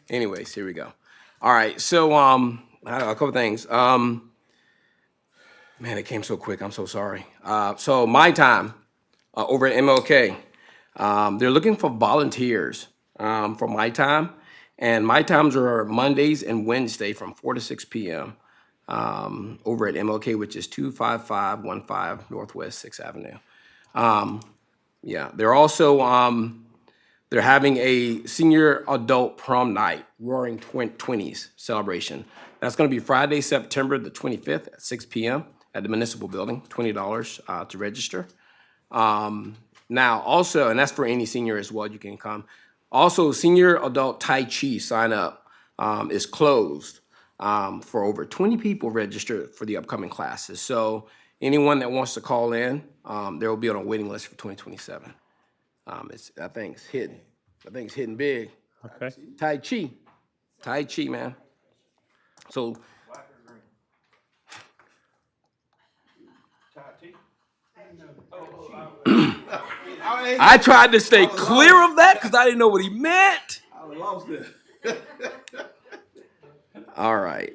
Anyways, here we go. All right, so a couple things. Man, it came so quick. I'm so sorry. So my time over at MLK, they're looking for volunteers for my time, and my times are Mondays and Wednesday from 4 to 6 p.m. Over at MLK, which is 25515 Northwest 6th Avenue. Yeah, they're also they're having a senior adult prom night, Roaring 20s celebration. That's going to be Friday, September the 25th at 6 p.m. at the Municipal Building, $20 to register. Now, also, and that's for any senior as well, you can come. Also, senior adult Tai Chi sign up is closed for over 20 people registered for the upcoming classes. So anyone that wants to call in, there will be on a waiting list for 2027. I think it's hitting big. Okay. Tai Chi, man. So. I tried to stay clear of that because I didn't know what he meant. I lost it. All right.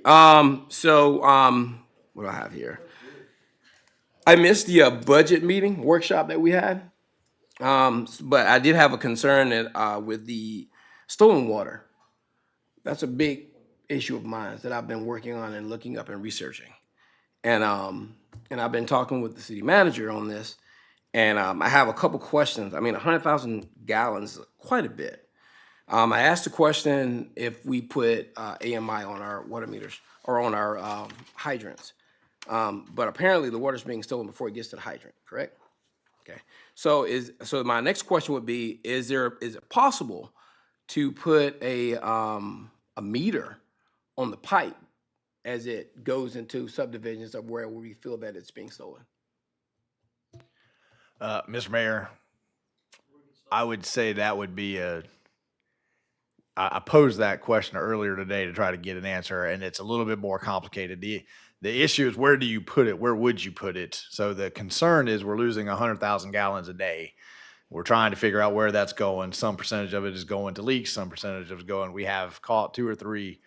So what do I have here? I missed the budget meeting workshop that we had. But I did have a concern that with the stolen water. That's a big issue of mine that I've been working on and looking up and researching. And I've been talking with the city manager on this. And I have a couple questions. I mean, 100,000 gallons is quite a bit. I asked the question if we put AMI on our water meters or on our hydrants. But apparently the water's being stolen before it gets to the hydrant, correct? Okay. So my next question would be, is it possible to put a meter on the pipe as it goes into subdivisions of where we feel that it's being stolen? Mr. Mayor, I would say that would be I posed that question earlier today to try to get an answer, and it's a little bit more complicated. The issue is, where do you put it? Where would you put it? So the concern is we're losing 100,000 gallons a day. We're trying to figure out where that's going. Some percentage of it is going to leaks. Some percentage of it is going. We have caught 2 or 3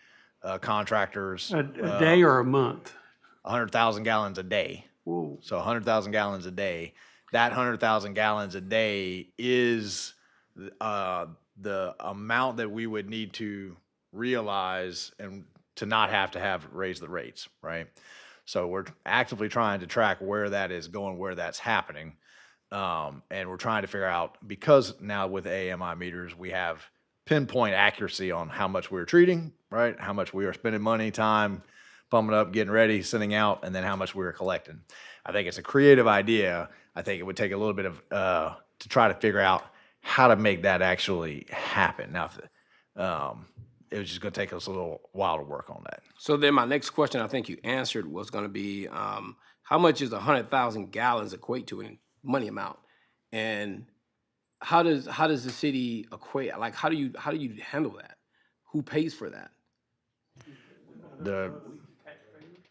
contractors. A day or a month? 100,000 gallons a day. So 100,000 gallons a day. That 100,000 gallons a day is the amount that we would need to realize and to not have to have raise the rates, right? So we're actively trying to track where that is going, where that's happening. And we're trying to figure out, because now with AMI meters, we have pinpoint accuracy on how much we're treating, right? How much we are spending money, time, pumping up, getting ready, sending out, and then how much we were collecting. I think it's a creative idea. I think it would take a little bit of, to try to figure out how to make that actually happen. Now, it was just gonna take us a little while to work on that. So then my next question, I think you answered, was gonna be, how much is 100,000 gallons equate to in money amount? And how does the city equate, like, how do you handle that? Who pays for that?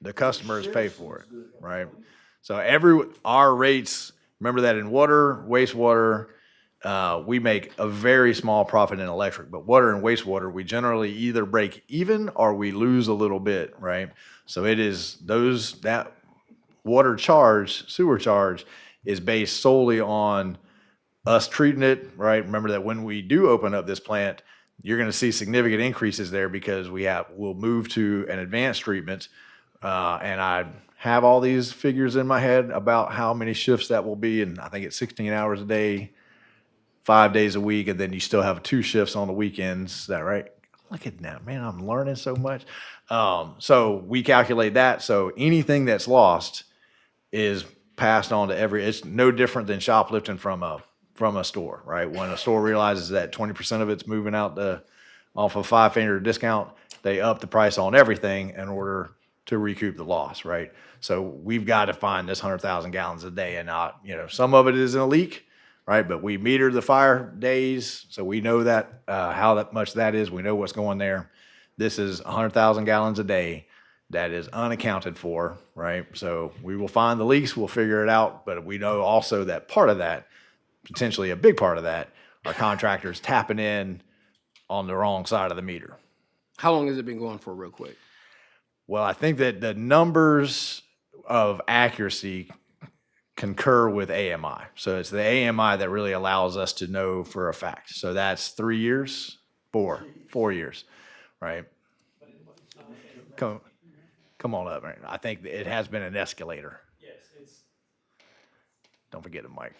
The customers pay for it, right? So our rates, remember that in water, wastewater, we make a very small profit in electric, but water and wastewater, we generally either break even or we lose a little bit, right? So it is that water charge, sewer charge is based solely on us treating it, right? Remember that when we do open up this plant, you're going to see significant increases there because we'll move to an advanced treatment. And I have all these figures in my head about how many shifts that will be. And I think it's 16 hours a day, 5 days a week. And then you still have 2 shifts on the weekends. Is that right? Look at that, man, I'm learning so much. So we calculate that. So anything that's lost is passed on to it's no different than shoplifting from a store, right? When a store realizes that 20% of it's moving out off a $5 discount, they up the price on everything in order to recoup the loss, right? So we've got to find this 100,000 gallons a day, and not, some of it is in a leak, right? But we meter the fire days, so we know that how much that is. We know what's going there. This is 100,000 gallons a day that is unaccounted for, right? So we will find the leaks, we'll figure it out, but we know also that part of that, potentially a big part of that, are contractors tapping in on the wrong side of the meter. How long has it been going for, real quick? Well, I think that the numbers of accuracy concur with AMI. So it's the AMI that really allows us to know for a fact. So that's 3 years, 4 years, right? Come on up, man. I think it has been an escalator. Yes, Don't forget it, Mike.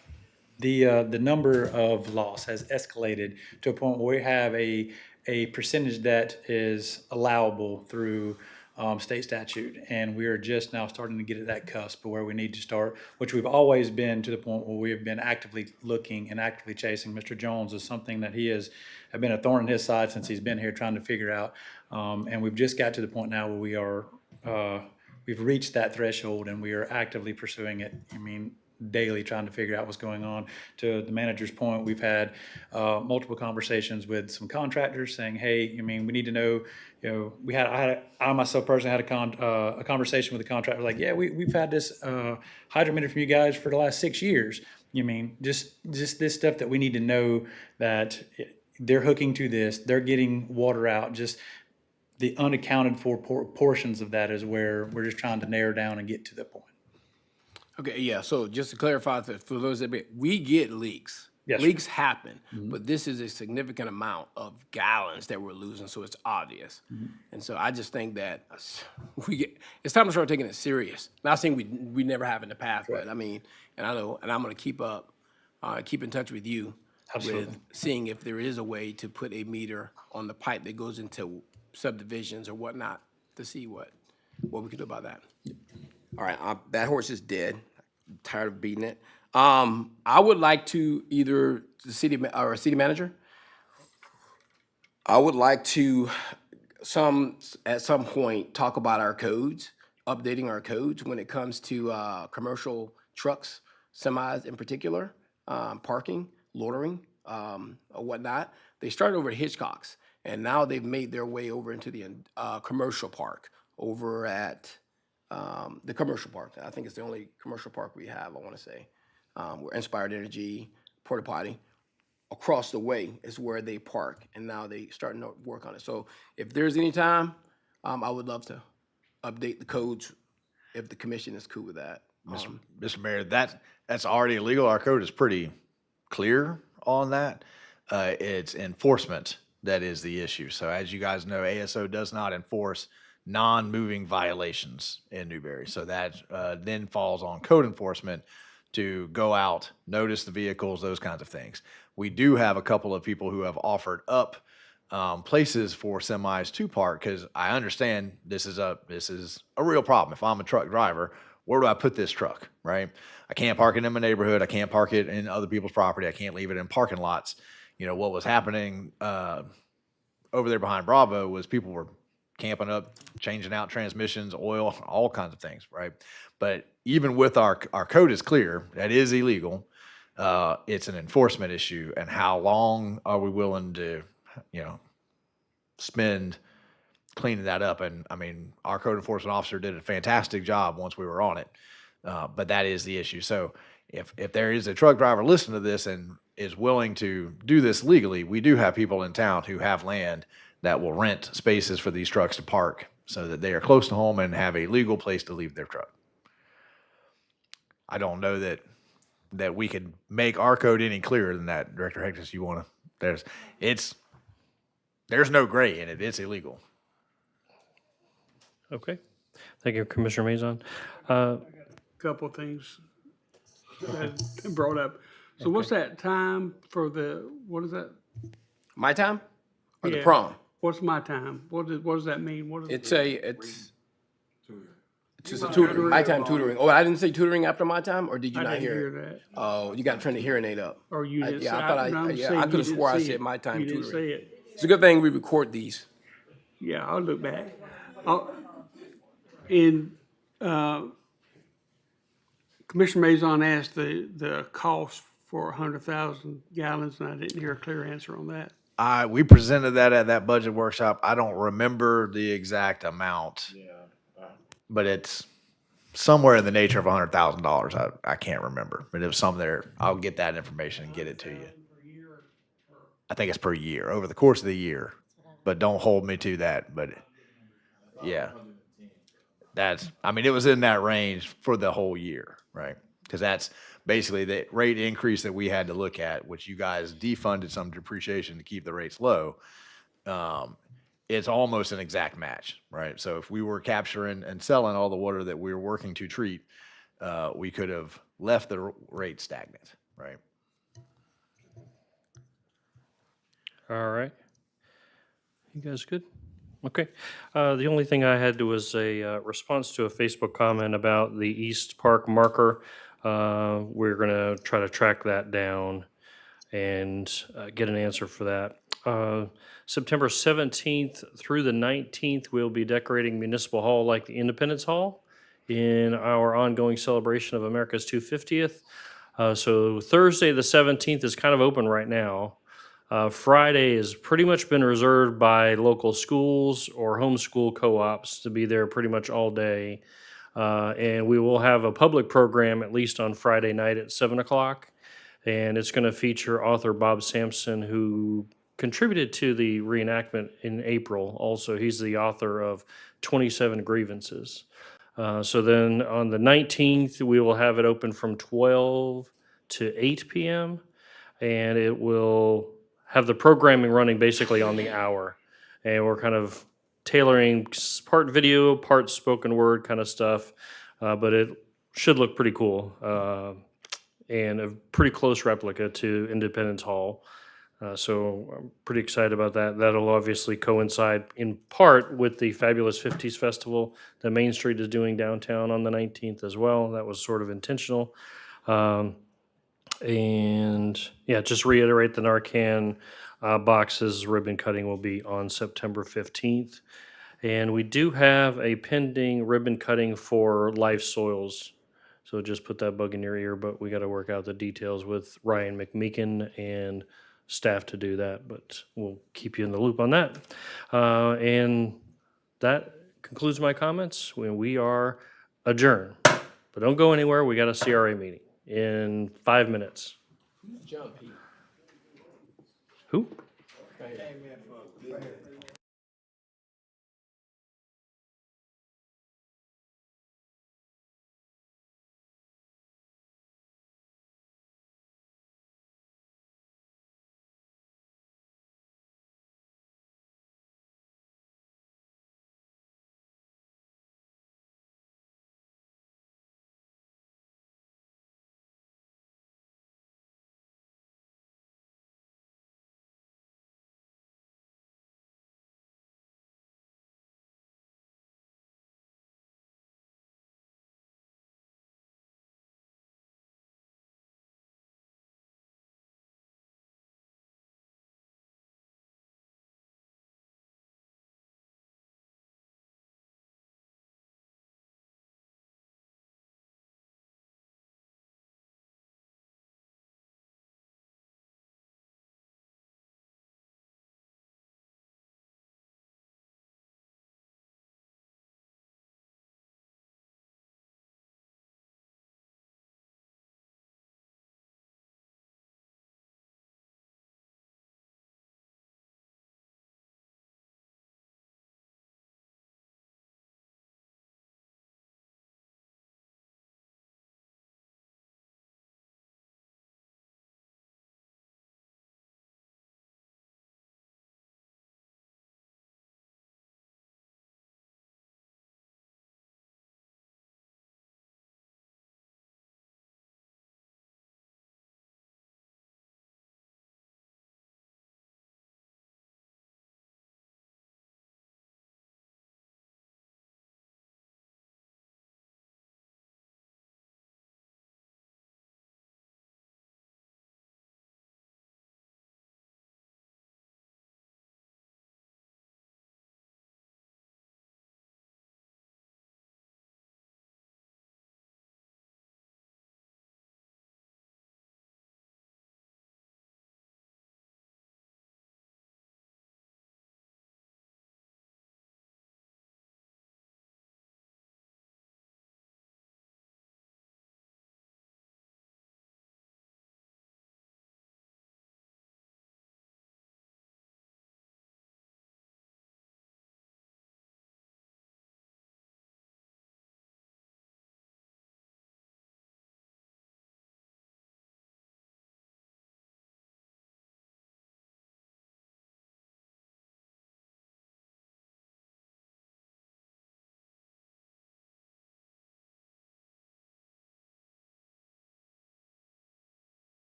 The number of loss has escalated to a point where we have a percentage that is allowable through state statute, and we are just now starting to get at that cusp where we need to start, which we've always been, to the point where we have been actively looking and actively chasing. Mr. Jones is something that he have been a thorn in his side since he's been here trying to figure out, and we've just got to the point now where we've reached that threshold and we are actively pursuing it. I mean, daily trying to figure out what's going on. To the manager's point, we've had multiple conversations with some contractors saying, hey, I mean, we need to know, I myself personally had a conversation with a contractor, like, yeah, we've had this hydrometer from you guys for the last 6 years. You mean, just this stuff that we need to know that they're hooking to this, they're getting water out, just the unaccounted for portions of that is where we're just trying to narrow down and get to the point. Okay, yeah, so just to clarify, for those that we get leaks. Yes, sir. Leaks happen, but this is a significant amount of gallons that we're losing, so it's obvious. And so I just think that it's time to start taking it serious. Not saying we never have in the past, but I mean, and I know, and I'm gonna keep in touch with you. Absolutely. With seeing if there is a way to put a meter on the pipe that goes into subdivisions or whatnot, to see what we can do about that. All right, that horse is dead. I'm tired of beating it. I would like to either the city manager. I would like to at some point talk about our codes, updating our codes when it comes to commercial trucks, semis in particular, parking, loitering, or whatnot. They started over at Hitchcock's, and now they've made their way over into the commercial park over at the commercial park. I think it's the only commercial park we have, I want to say. Where Inspired Energy, Porta Potty, across the way is where they park, and now they starting to work on it. So if there's any time, I would love to update the codes if the commission is cool with that. Mr. Mayor, that's already illegal. Our code is pretty clear on that. It's enforcement that is the issue. So as you guys know, ASO does not enforce non-moving violations in Newberry. So that then falls on code enforcement to go out, notice the vehicles, those kinds of things. We do have a couple of people who have offered up places for semis to park, because I understand this is a real problem. If I'm a truck driver, where do I put this truck, right? I can't park it in my neighborhood. I can't park it in other people's property. I can't leave it in parking lots. You know, what was happening over there behind Bravo was people were camping up, changing out transmissions, oil, all kinds of things, right? But even with our code is clear, that is illegal. It's an enforcement issue, and how long are we willing to, spend cleaning that up? And I mean, our code enforcement officer did a fantastic job once we were on it. But that is the issue. So if there is a truck driver listening to this and is willing to do this legally, we do have people in town who have land that will rent spaces for these trucks to park so that they are close to home and have a legal place to leave their truck. I don't know that we could make our code any clearer than that. Director Hectus, you want to, there's no gray in it. It's illegal. Okay. Thank you, Commissioner Mazon. Couple of things that brought up. So what's that time for what is that? My time or the Yeah. prom? What's my time? What does that mean? What is It's just a tutoring, my time tutoring. Oh, I didn't say tutoring after my time, or did you I not didn't hear hear it? that. Oh, you got to turn the hearing aid up. Or you didn't Yeah, say, I thought I'm yeah, saying I you could have didn't swore I say said it. my time You didn't tutoring. say it. It's a good thing we record these. Yeah, I'll look back. In, Commissioner Mazon asked the cost for 100,000 gallons, and I didn't hear a clear answer on that. We presented that at that budget workshop. I don't remember the exact amount, but it's somewhere in the nature of $100,000. I can't remember, but it was something there. I'll get that information and get it to you. I think it's per year, over the course of the year, but don't hold me to that. But yeah, it was in that range for the whole year, right? Because that's basically the rate increase that we had to look at, which you guys defunded some depreciation to keep the rates low. It's almost an exact match, right? So if we were capturing and selling all the water that we were working to treat, we could have left the rate stagnant, right? All right. You guys good? Okay. The only thing I had was a response to a Facebook comment about the East Park marker. We're going to try to track that down and get an answer for that. September 17th through the 19th, we'll be decorating Municipal Hall like the Independence Hall in our ongoing celebration of America's 250th. So Thursday, the 17th, is kind of open right now. Friday has pretty much been reserved by local schools or homeschool co-ops to be there pretty much all day. And we will have a public program at least on Friday night at 7 o'clock. And it's going to feature author Bob Sampson, who contributed to the reenactment in April. Also, he's the author of 27 Grievances. So then on the 19th, we will have it open from 12 to 8 p.m. And it will have the programming running basically on the hour. And we're kind of tailoring part video, part spoken word kind of stuff. But it should look pretty cool. And a pretty close replica to Independence Hall. So I'm pretty excited about that. That'll obviously coincide in part with the Fabulous 50s Festival that Main Street is doing downtown on the 19th as well. That was sort of intentional. And yeah, just reiterate the Narcan boxes ribbon cutting will be on September 15th. And we do have a pending ribbon cutting for Life Soils. So just put that bug in your ear, but we got to work out the details with Ryan McMeekin and staff to do that, but we'll keep you in the loop on that. And that concludes my comments. We are adjourned, but don't go anywhere. We got a CRA meeting in 5 minutes. John P. Who?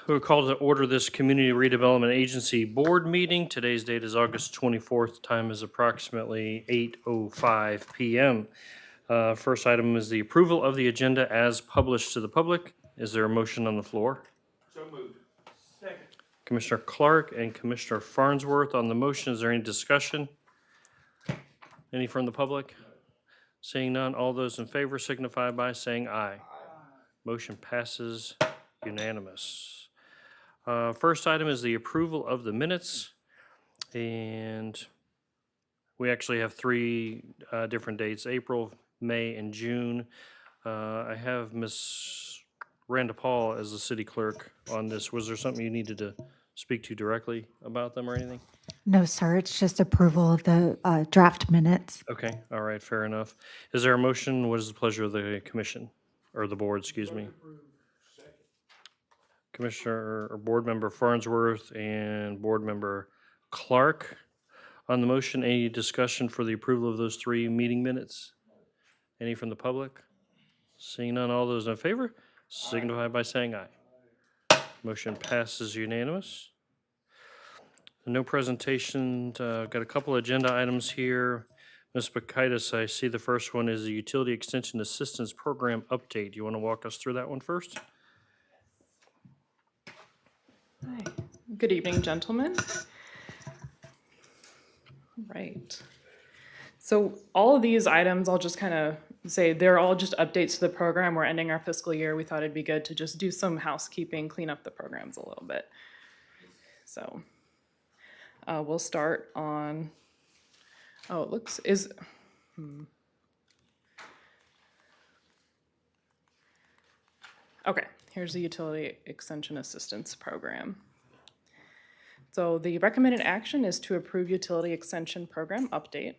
We'll call to order this Community Redevelopment Agency Board meeting. Today's date is August 24th. Time is approximately 8:05 PM. First item is the approval of the agenda as published to the public. Is there a motion on the floor? So moved. Second. Commissioner Clark and Commissioner Farnsworth on the motion. Is there any discussion? Any from the public? Seeing none, all those in favor signify by saying aye. Motion passes unanimous. First item is the approval of the minutes. And we actually have three different dates, April, May, and June. I have Ms. Randa Paul as the city clerk on this. Was there something you needed to speak to directly about them or anything? No, sir, it's just approval of the draft minutes. Okay, all right, fair enough. Is there a motion? What is the pleasure of the commission, or the board, excuse me? Commissioner or Board Member Farnsworth and Board Member Clark. On the motion, any discussion for the approval of those three meeting minutes? Any from the public? Seeing none, all those in favor signify by saying aye. Motion passes unanimous. No presentation. Got a couple agenda items here. Ms. Bakaitis, I see the first one is the Utility Extension Assistance Program update. Do you want to walk us through that one first? Hi. Good evening, gentlemen. Right. So all of these items, I'll just kind of say they're all just updates to the program. We're ending our fiscal year. We thought it'd be good to just do some housekeeping, clean up the programs a little bit. So we'll start on, oh, it looks, okay, here's the Utility Extension Assistance Program. So the recommended action is to approve Utility Extension Program update.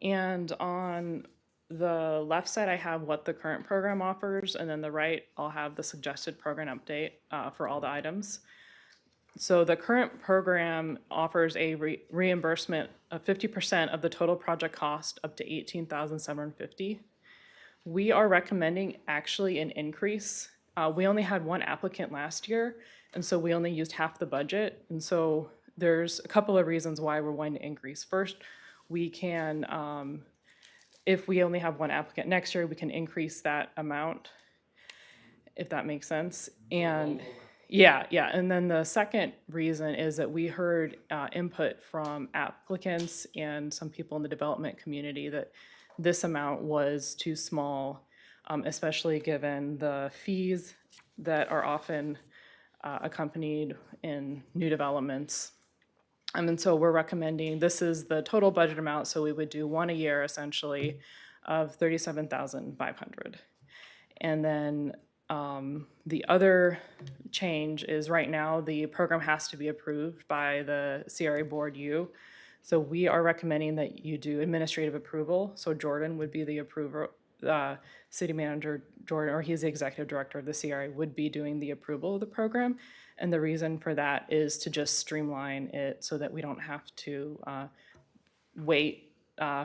And on the left side, I have what the current program offers, and then the right, I'll have the suggested program update for all the items. So the current program offers a reimbursement of 50% of the total project cost up to $18,750. We are recommending actually an increase. We only had one applicant last year, and so we only used half the budget. And so there's a couple of reasons why we're wanting to increase. First, we can, if we only have one applicant next year, we can increase that amount, if that makes sense. And yeah. And then the second reason is that we heard input from applicants and some people in the development community that this amount was too small, especially given the fees that are often accompanied in new developments. And so we're recommending, this is the total budget amount, so we would do one a year essentially of $37,500. And then the other change is right now the program has to be approved by the CRA Board U. So we are recommending that you do administrative approval. So Jordan would be the approver, City Manager Jordan, or he's the Executive Director of the CRA, would be doing the approval of the program. And the reason for that is to just streamline it so that we don't have to wait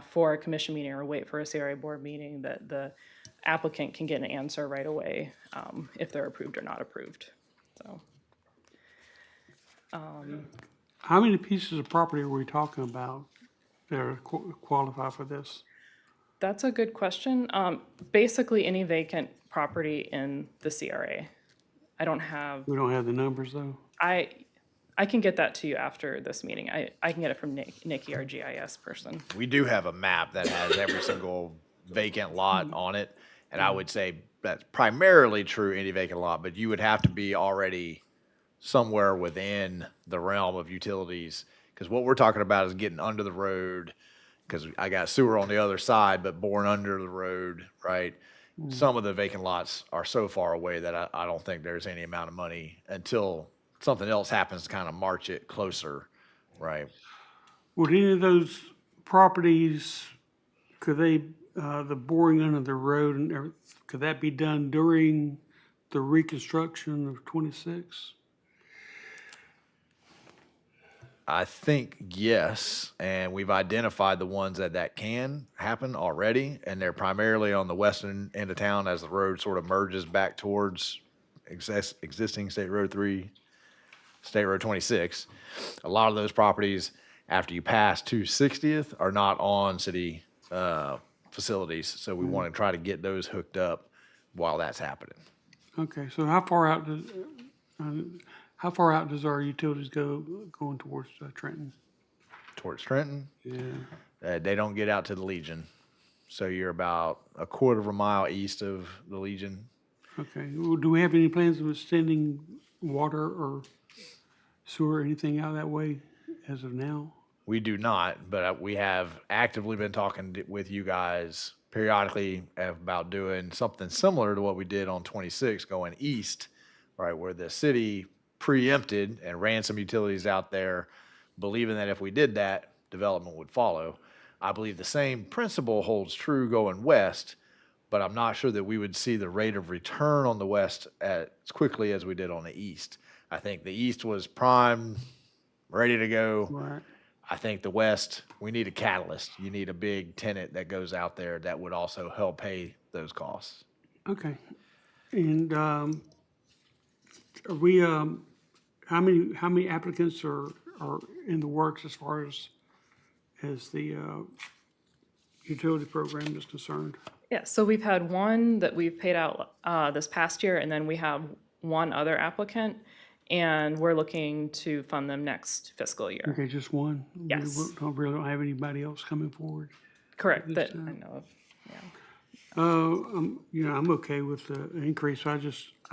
for a commission meeting or wait for a CRA board meeting, that the applicant can get an answer right away if they're approved or not approved. So, how many pieces of property are we talking about that are qualify for this? that's a good question. Basically, any vacant property in the CRA. I don't have. We don't have the numbers though? I can get that to you after this meeting. I can get it from Nikki, our GIS person. We do have a map that has every single vacant lot on it. And I would say that's primarily true any vacant lot, but you would have to be already somewhere within the realm of utilities. Because what we're talking about is getting under the road, because I got sewer on the other side, but born under the road, right? Some of the vacant lots are so far away that I don't think there's any amount of money until something else happens to kind of march it closer, right? Would any of those properties, could they, the boring under the road, and could that be done during the reconstruction of 26? I think yes, and we've identified the ones that can happen already, and they're primarily on the western end of town as the road sort of merges back towards existing State Road 3, State Road 26. A lot of those properties, after you pass 260th, are not on city facilities. So we want to try to get those hooked up while that's happening. Okay, so how far out does our utilities go going towards Trenton? Towards Trenton, Yeah. they don't get out to the Legion. So you're about a quarter of a mile east of the Legion. Okay. Well, do we have any plans of extending water or sewer or anything out that way as of now? We do not, but we have actively been talking with you guys periodically about doing something similar to what we did on 26 going east, right, where the city preempted and ran some utilities out there, believing that if we did that, development would follow. I believe the same principle holds true going west, but I'm not sure that we would see the rate of return on the west as quickly as we did on the east. I think the east was primed, ready to go. Right. I think the west, we need a catalyst. You need a big tenant that goes out there that would also help pay those costs. Okay. And are we, how many applicants are in the works as far as the utility program is concerned? Yeah, so we've had one that we've paid out this past year, and then we have one other applicant, and we're looking to fund them next fiscal year. Okay, just one? Yes. We don't have anybody else coming forward? Correct, This that I time. know of. I'm okay with the increase. I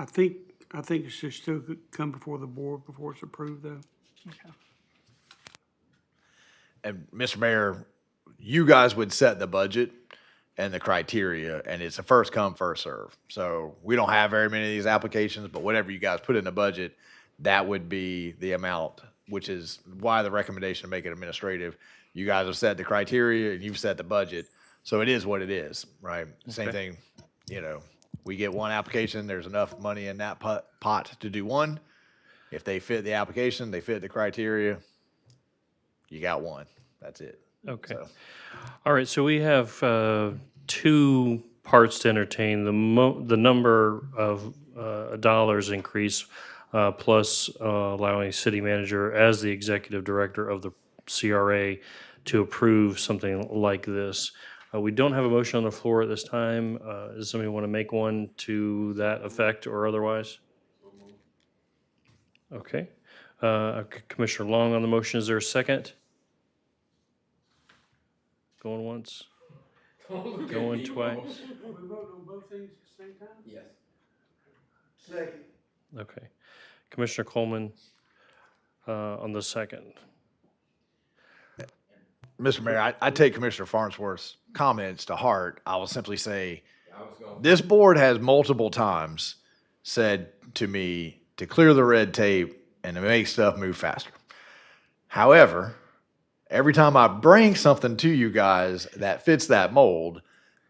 think it should still come before the board before it's approved, though. Okay. And Mr. Mayor, you guys would set the budget and the criteria, and it's a first come, first serve. So we don't have very many of these applications, but whatever you guys put in the budget, that would be the amount, which is why the recommendation to make it administrative. You guys have set the criteria and you've set the budget. So it is what it is, right? Same thing, we get one application, there's enough money in that pot to do one. If they fit the application, they fit the criteria, you got one. That's it. Okay. So, All right, so we have two parts to entertain. The number of dollars increase, plus allowing city manager as the executive director of the CRA to approve something like this. We don't have a motion on the floor at this time. Does somebody want to make one to that effect or otherwise? Okay. Commissioner Long on the motion. Is there a second? Going once? Going twice? Are we voting on both things at the same time? Yes. Second. Okay. Commissioner Coleman on the second. Mr. Mayor, I take Commissioner Farnsworth's comments to heart. I will simply say, this board has multiple times said to me to clear the red tape and to make stuff move faster. However, every time I bring something to you guys that fits that mold,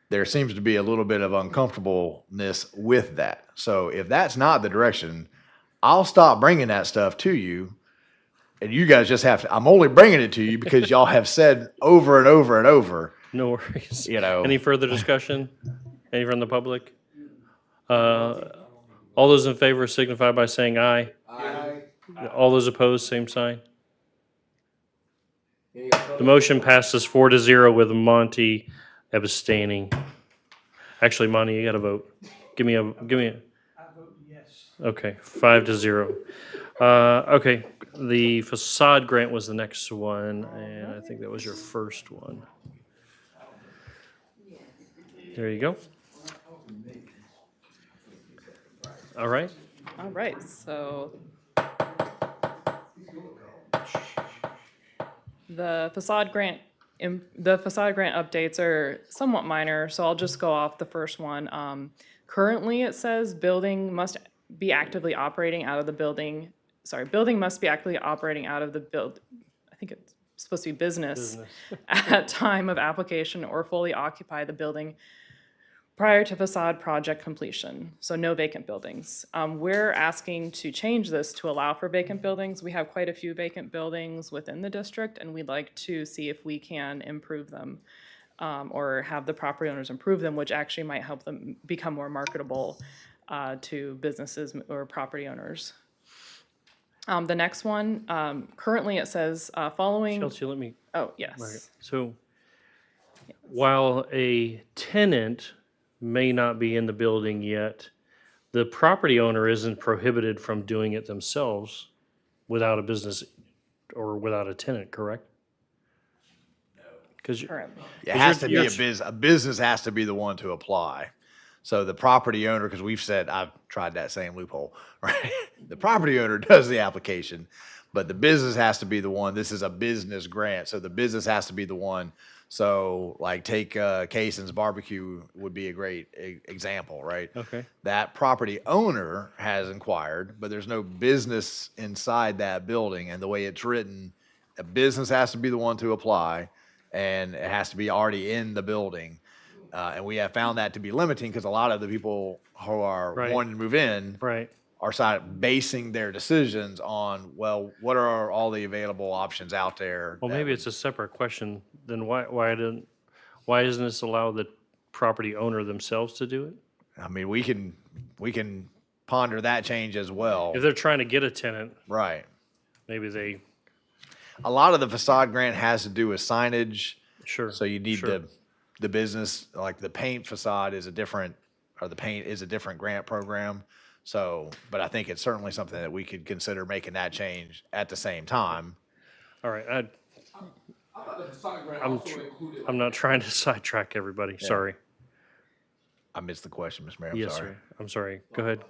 there seems to be a little bit of uncomfortableness with that. So if that's not the direction, I'll stop bringing that stuff to you. And you guys just have to, I'm only bringing it to you because y'all have said over and over and over. No worries. Any further discussion? Any from the public? All those in favor signify by saying aye. Aye. All those opposed, same sign. The motion passes 4-0 with Monty abstaining. Actually, Monty, you got to vote. Give me a. I vote yes. Okay, 5-0. Okay, the facade grant was the next one, and I think that was your first one. There you go. All right. All right, so the facade grant updates are somewhat minor, so I'll just go off the first one. Currently, it says building must be actively operating out of the building. Sorry, building must be actively operating out of the I think it's supposed to be business. At time of application or fully occupy the building prior to facade project completion. So no vacant buildings. We're asking to change this to allow for vacant buildings. We have quite a few vacant buildings within the district, and we'd like to see if we can improve them or have the property owners improve them, which actually might help them become more marketable to businesses or property owners. The next one, currently it says, following. Chelsea, let me. Oh, yes. So while a tenant may not be in the building yet, the property owner isn't prohibited from doing it themselves without a business or without a tenant, correct? Because Currently. It has to be a business has to be the one to apply. So the property owner, because we've said, I've tried that same loophole, right? The property owner does the application, but the business has to be the one. This is a business grant, so the business has to be the one. So like take Cason's Barbecue would be a great example, right? Okay. That property owner has inquired, but there's no business inside that building. And the way it's written, a business has to be the one to apply, and it has to be already in the building. And we have found that to be limiting because a lot of the people who are Right. wanting to move in Right. are basing their decisions on, well, what are all the available options out there? Well, maybe it's a separate question. Then why isn't this allow the property owner themselves to do it? I mean, we can ponder that change as well. If they're trying to get a tenant, Right. maybe they. A lot of the facade grant has to do with signage. Sure. So you need Sure. the business, like the paint facade is a different, or the paint is a different grant program. So, but I think it's certainly something that we could consider making that change at the same time. All right. I thought the facade grant also included. I'm not trying to sidetrack everybody. Yeah. Sorry. I missed the question, Mr. Mayor. I'm Yes, sorry. sir. I'm sorry. Go ahead.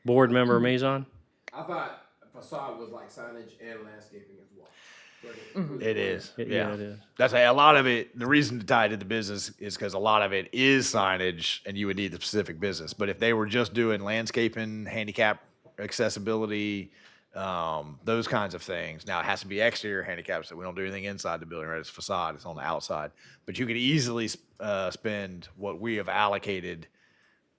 Board Member Maison? I thought facade was like signage and landscaping as well. It is. Yeah, Yeah. it is. That's a lot of it. The reason to tie it to the business is because a lot of it is signage and you would need the specific business. But if they were just doing landscaping, handicap accessibility, those kinds of things. Now it has to be exterior handicap, so we don't do anything inside the building, right? It's facade, it's on the outside. But you could easily spend what we have allocated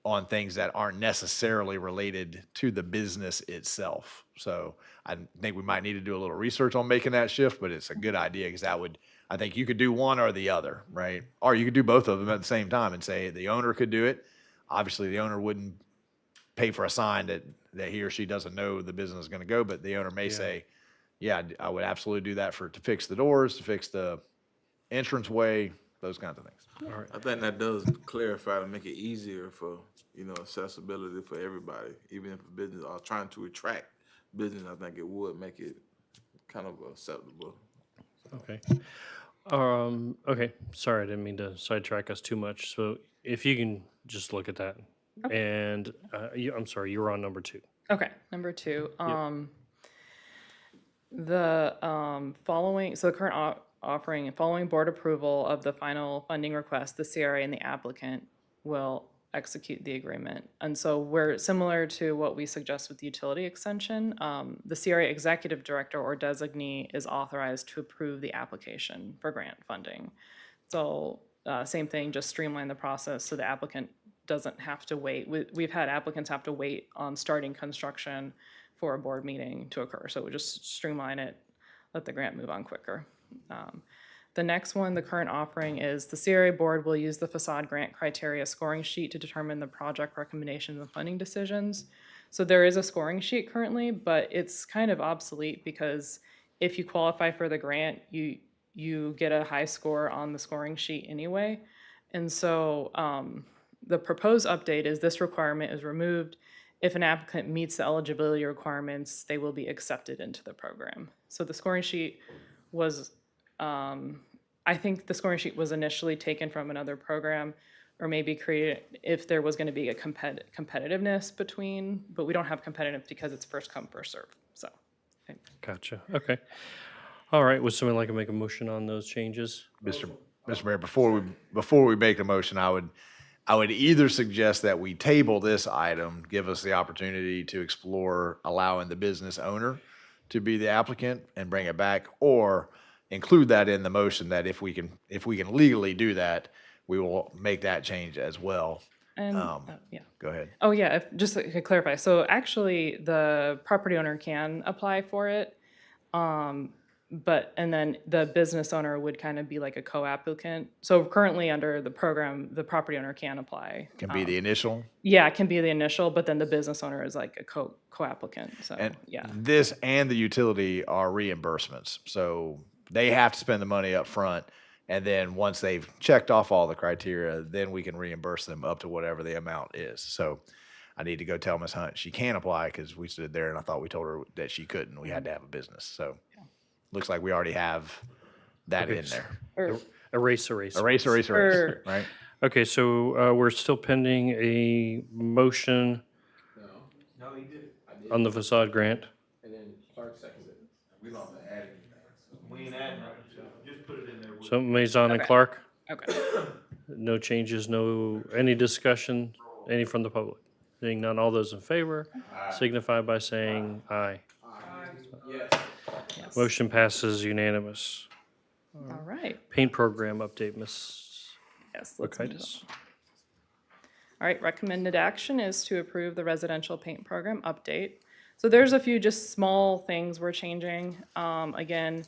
on things that aren't necessarily related to the business itself. So I think we might need to do a little research on making that shift, but it's a good idea because I think you could do one or the other, right? Or you could do both of them at the same time and say the owner could do it. Obviously, the owner wouldn't pay for a sign that he or she doesn't know the business is going to go, but the owner may say, yeah, I would absolutely do that to fix the doors, to fix the entranceway, those kinds of things. All right. I think that does clarify to make it easier for, accessibility for everybody. Even if a business are trying to attract business, I think it would make it kind of acceptable. Okay. Okay. Sorry, I didn't mean to sidetrack us too much. So if you can just look at that. And I'm sorry, you were on number 2. Okay, number 2. The following, so the current offering, following board approval of the final funding request, the CRA and the applicant will execute the agreement. And so we're similar to what we suggest with the utility extension. The CRA executive director or designee is authorized to approve the application for grant funding. So same thing, just streamline the process so the applicant doesn't have to wait. We've had applicants have to wait on starting construction for a board meeting to occur. So we just streamline it, let the grant move on quicker. The next one, the current offering, is the CRA board will use the facade grant criteria scoring sheet to determine the project recommendations and funding decisions. So there is a scoring sheet currently, but it's kind of obsolete because if you qualify for the grant, you get a high score on the scoring sheet anyway. And so the proposed update is this requirement is removed. If an applicant meets the eligibility requirements, they will be accepted into the program. So the scoring sheet was, I think the scoring sheet was initially taken from another program or maybe created if there was going to be a competitiveness between, but we don't have competitive because it's first come, first serve. So. Gotcha. Okay. All right. Would somebody like to make a motion on those changes? Mr. Mayor, before we make a motion, I would either suggest that we table this item, give us the opportunity to explore allowing the business owner to be the applicant and bring it back, or include that in the motion that if we can legally do that, we will make that change as well. And yeah. Go ahead. Oh yeah, just to clarify. So actually the property owner can apply for it. and then the business owner would kind of be like a co-applicant. So currently under the program, the property owner can apply. Can be the initial. Yeah, it can be the initial, but then the business owner is like a co-applicant, so, And yeah. this and the utility are reimbursements. So they have to spend the money up front. And then once they've checked off all the criteria, then we can reimburse them up to whatever the amount is. So I need to go tell Ms. Hunt she can apply because we stood there and I thought we told her that she couldn't. We had to have a business. So looks like we already have that in there. Erase. Erase, right? Okay, so we're still pending a motion No, he did it. on the facade grant. And then Clark seconded it. We don't have to add anything. We ain't adding nothing, so just put it in there. So Maison and Okay. Clark, Okay. no changes, any discussion, any from the public? Seeing none, all those in favor signify by saying aye. Yes. Motion passes unanimous. All right, Paint program update, Ms. yes. Let's move on. Rakaitis. All right, recommended action is to approve the residential paint program update. So there's a few just small things we're changing. Again,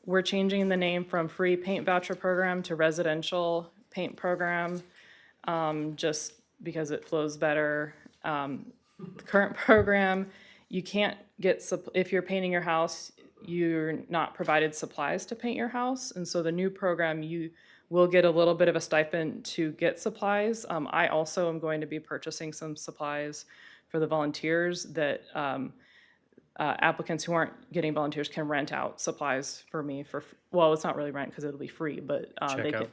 we're changing the name from free paint voucher program to residential paint program, just because it flows better. The current program, you can't get, if you're painting your house, you're not provided supplies to paint your house. And so the new program, you will get a little bit of a stipend to get supplies. I also am going to be purchasing some supplies for the volunteers that applicants who aren't getting volunteers can rent out supplies for me for, well, it's not really rent because it'll be free, but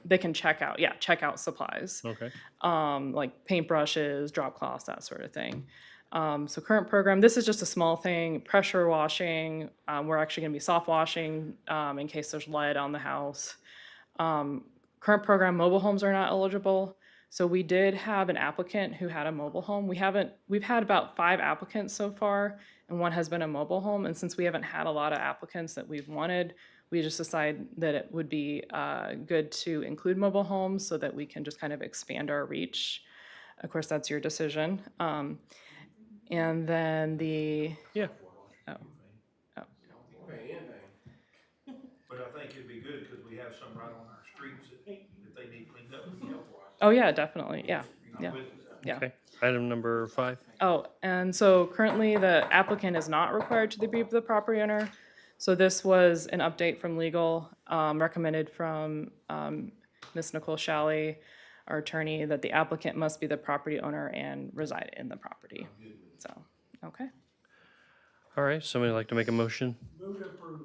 they can check out, check out supplies. Okay. Like paintbrushes, drop cloths, that sort of thing. So current program, this is just a small thing, pressure washing. We're actually gonna be soft washing in case there's lead on the house. Current program, mobile homes are not eligible. So we did have an applicant who had a mobile home. We've had about 5 applicants so far, and one has been a mobile home. And since we haven't had a lot of applicants that we've wanted, we just decided that it would be good to include mobile homes so that we can just kind of expand our reach. Of course, that's your decision. And then the, Yeah. But I think it'd be good because we have some right on our streets that they need cleaned up. oh yeah, definitely, yeah. Yeah. Okay. Item number 5. Oh, and so currently the applicant is not required to be the property owner. So this was an update from legal, recommended from Ms. Nicole Shalley, our attorney, that the applicant must be the property owner and reside in the property. So, okay. All right, somebody like to make a motion? Move to approve.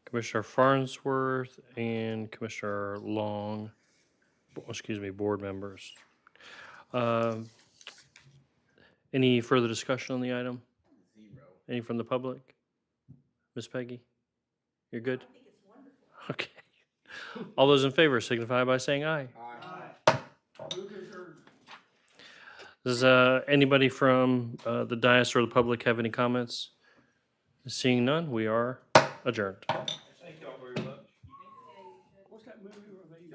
Commissioner Farnsworth and Commissioner Long, board members. Any further discussion on the item? Zero. Any from the public? Ms. Peggy? You're good? I think it's wonderful. Okay. All those in favor signify by saying aye. Aye. Does anybody from the dais or the public have any comments? Seeing none, we are adjourned. Thank y'all very much. What's that movie where they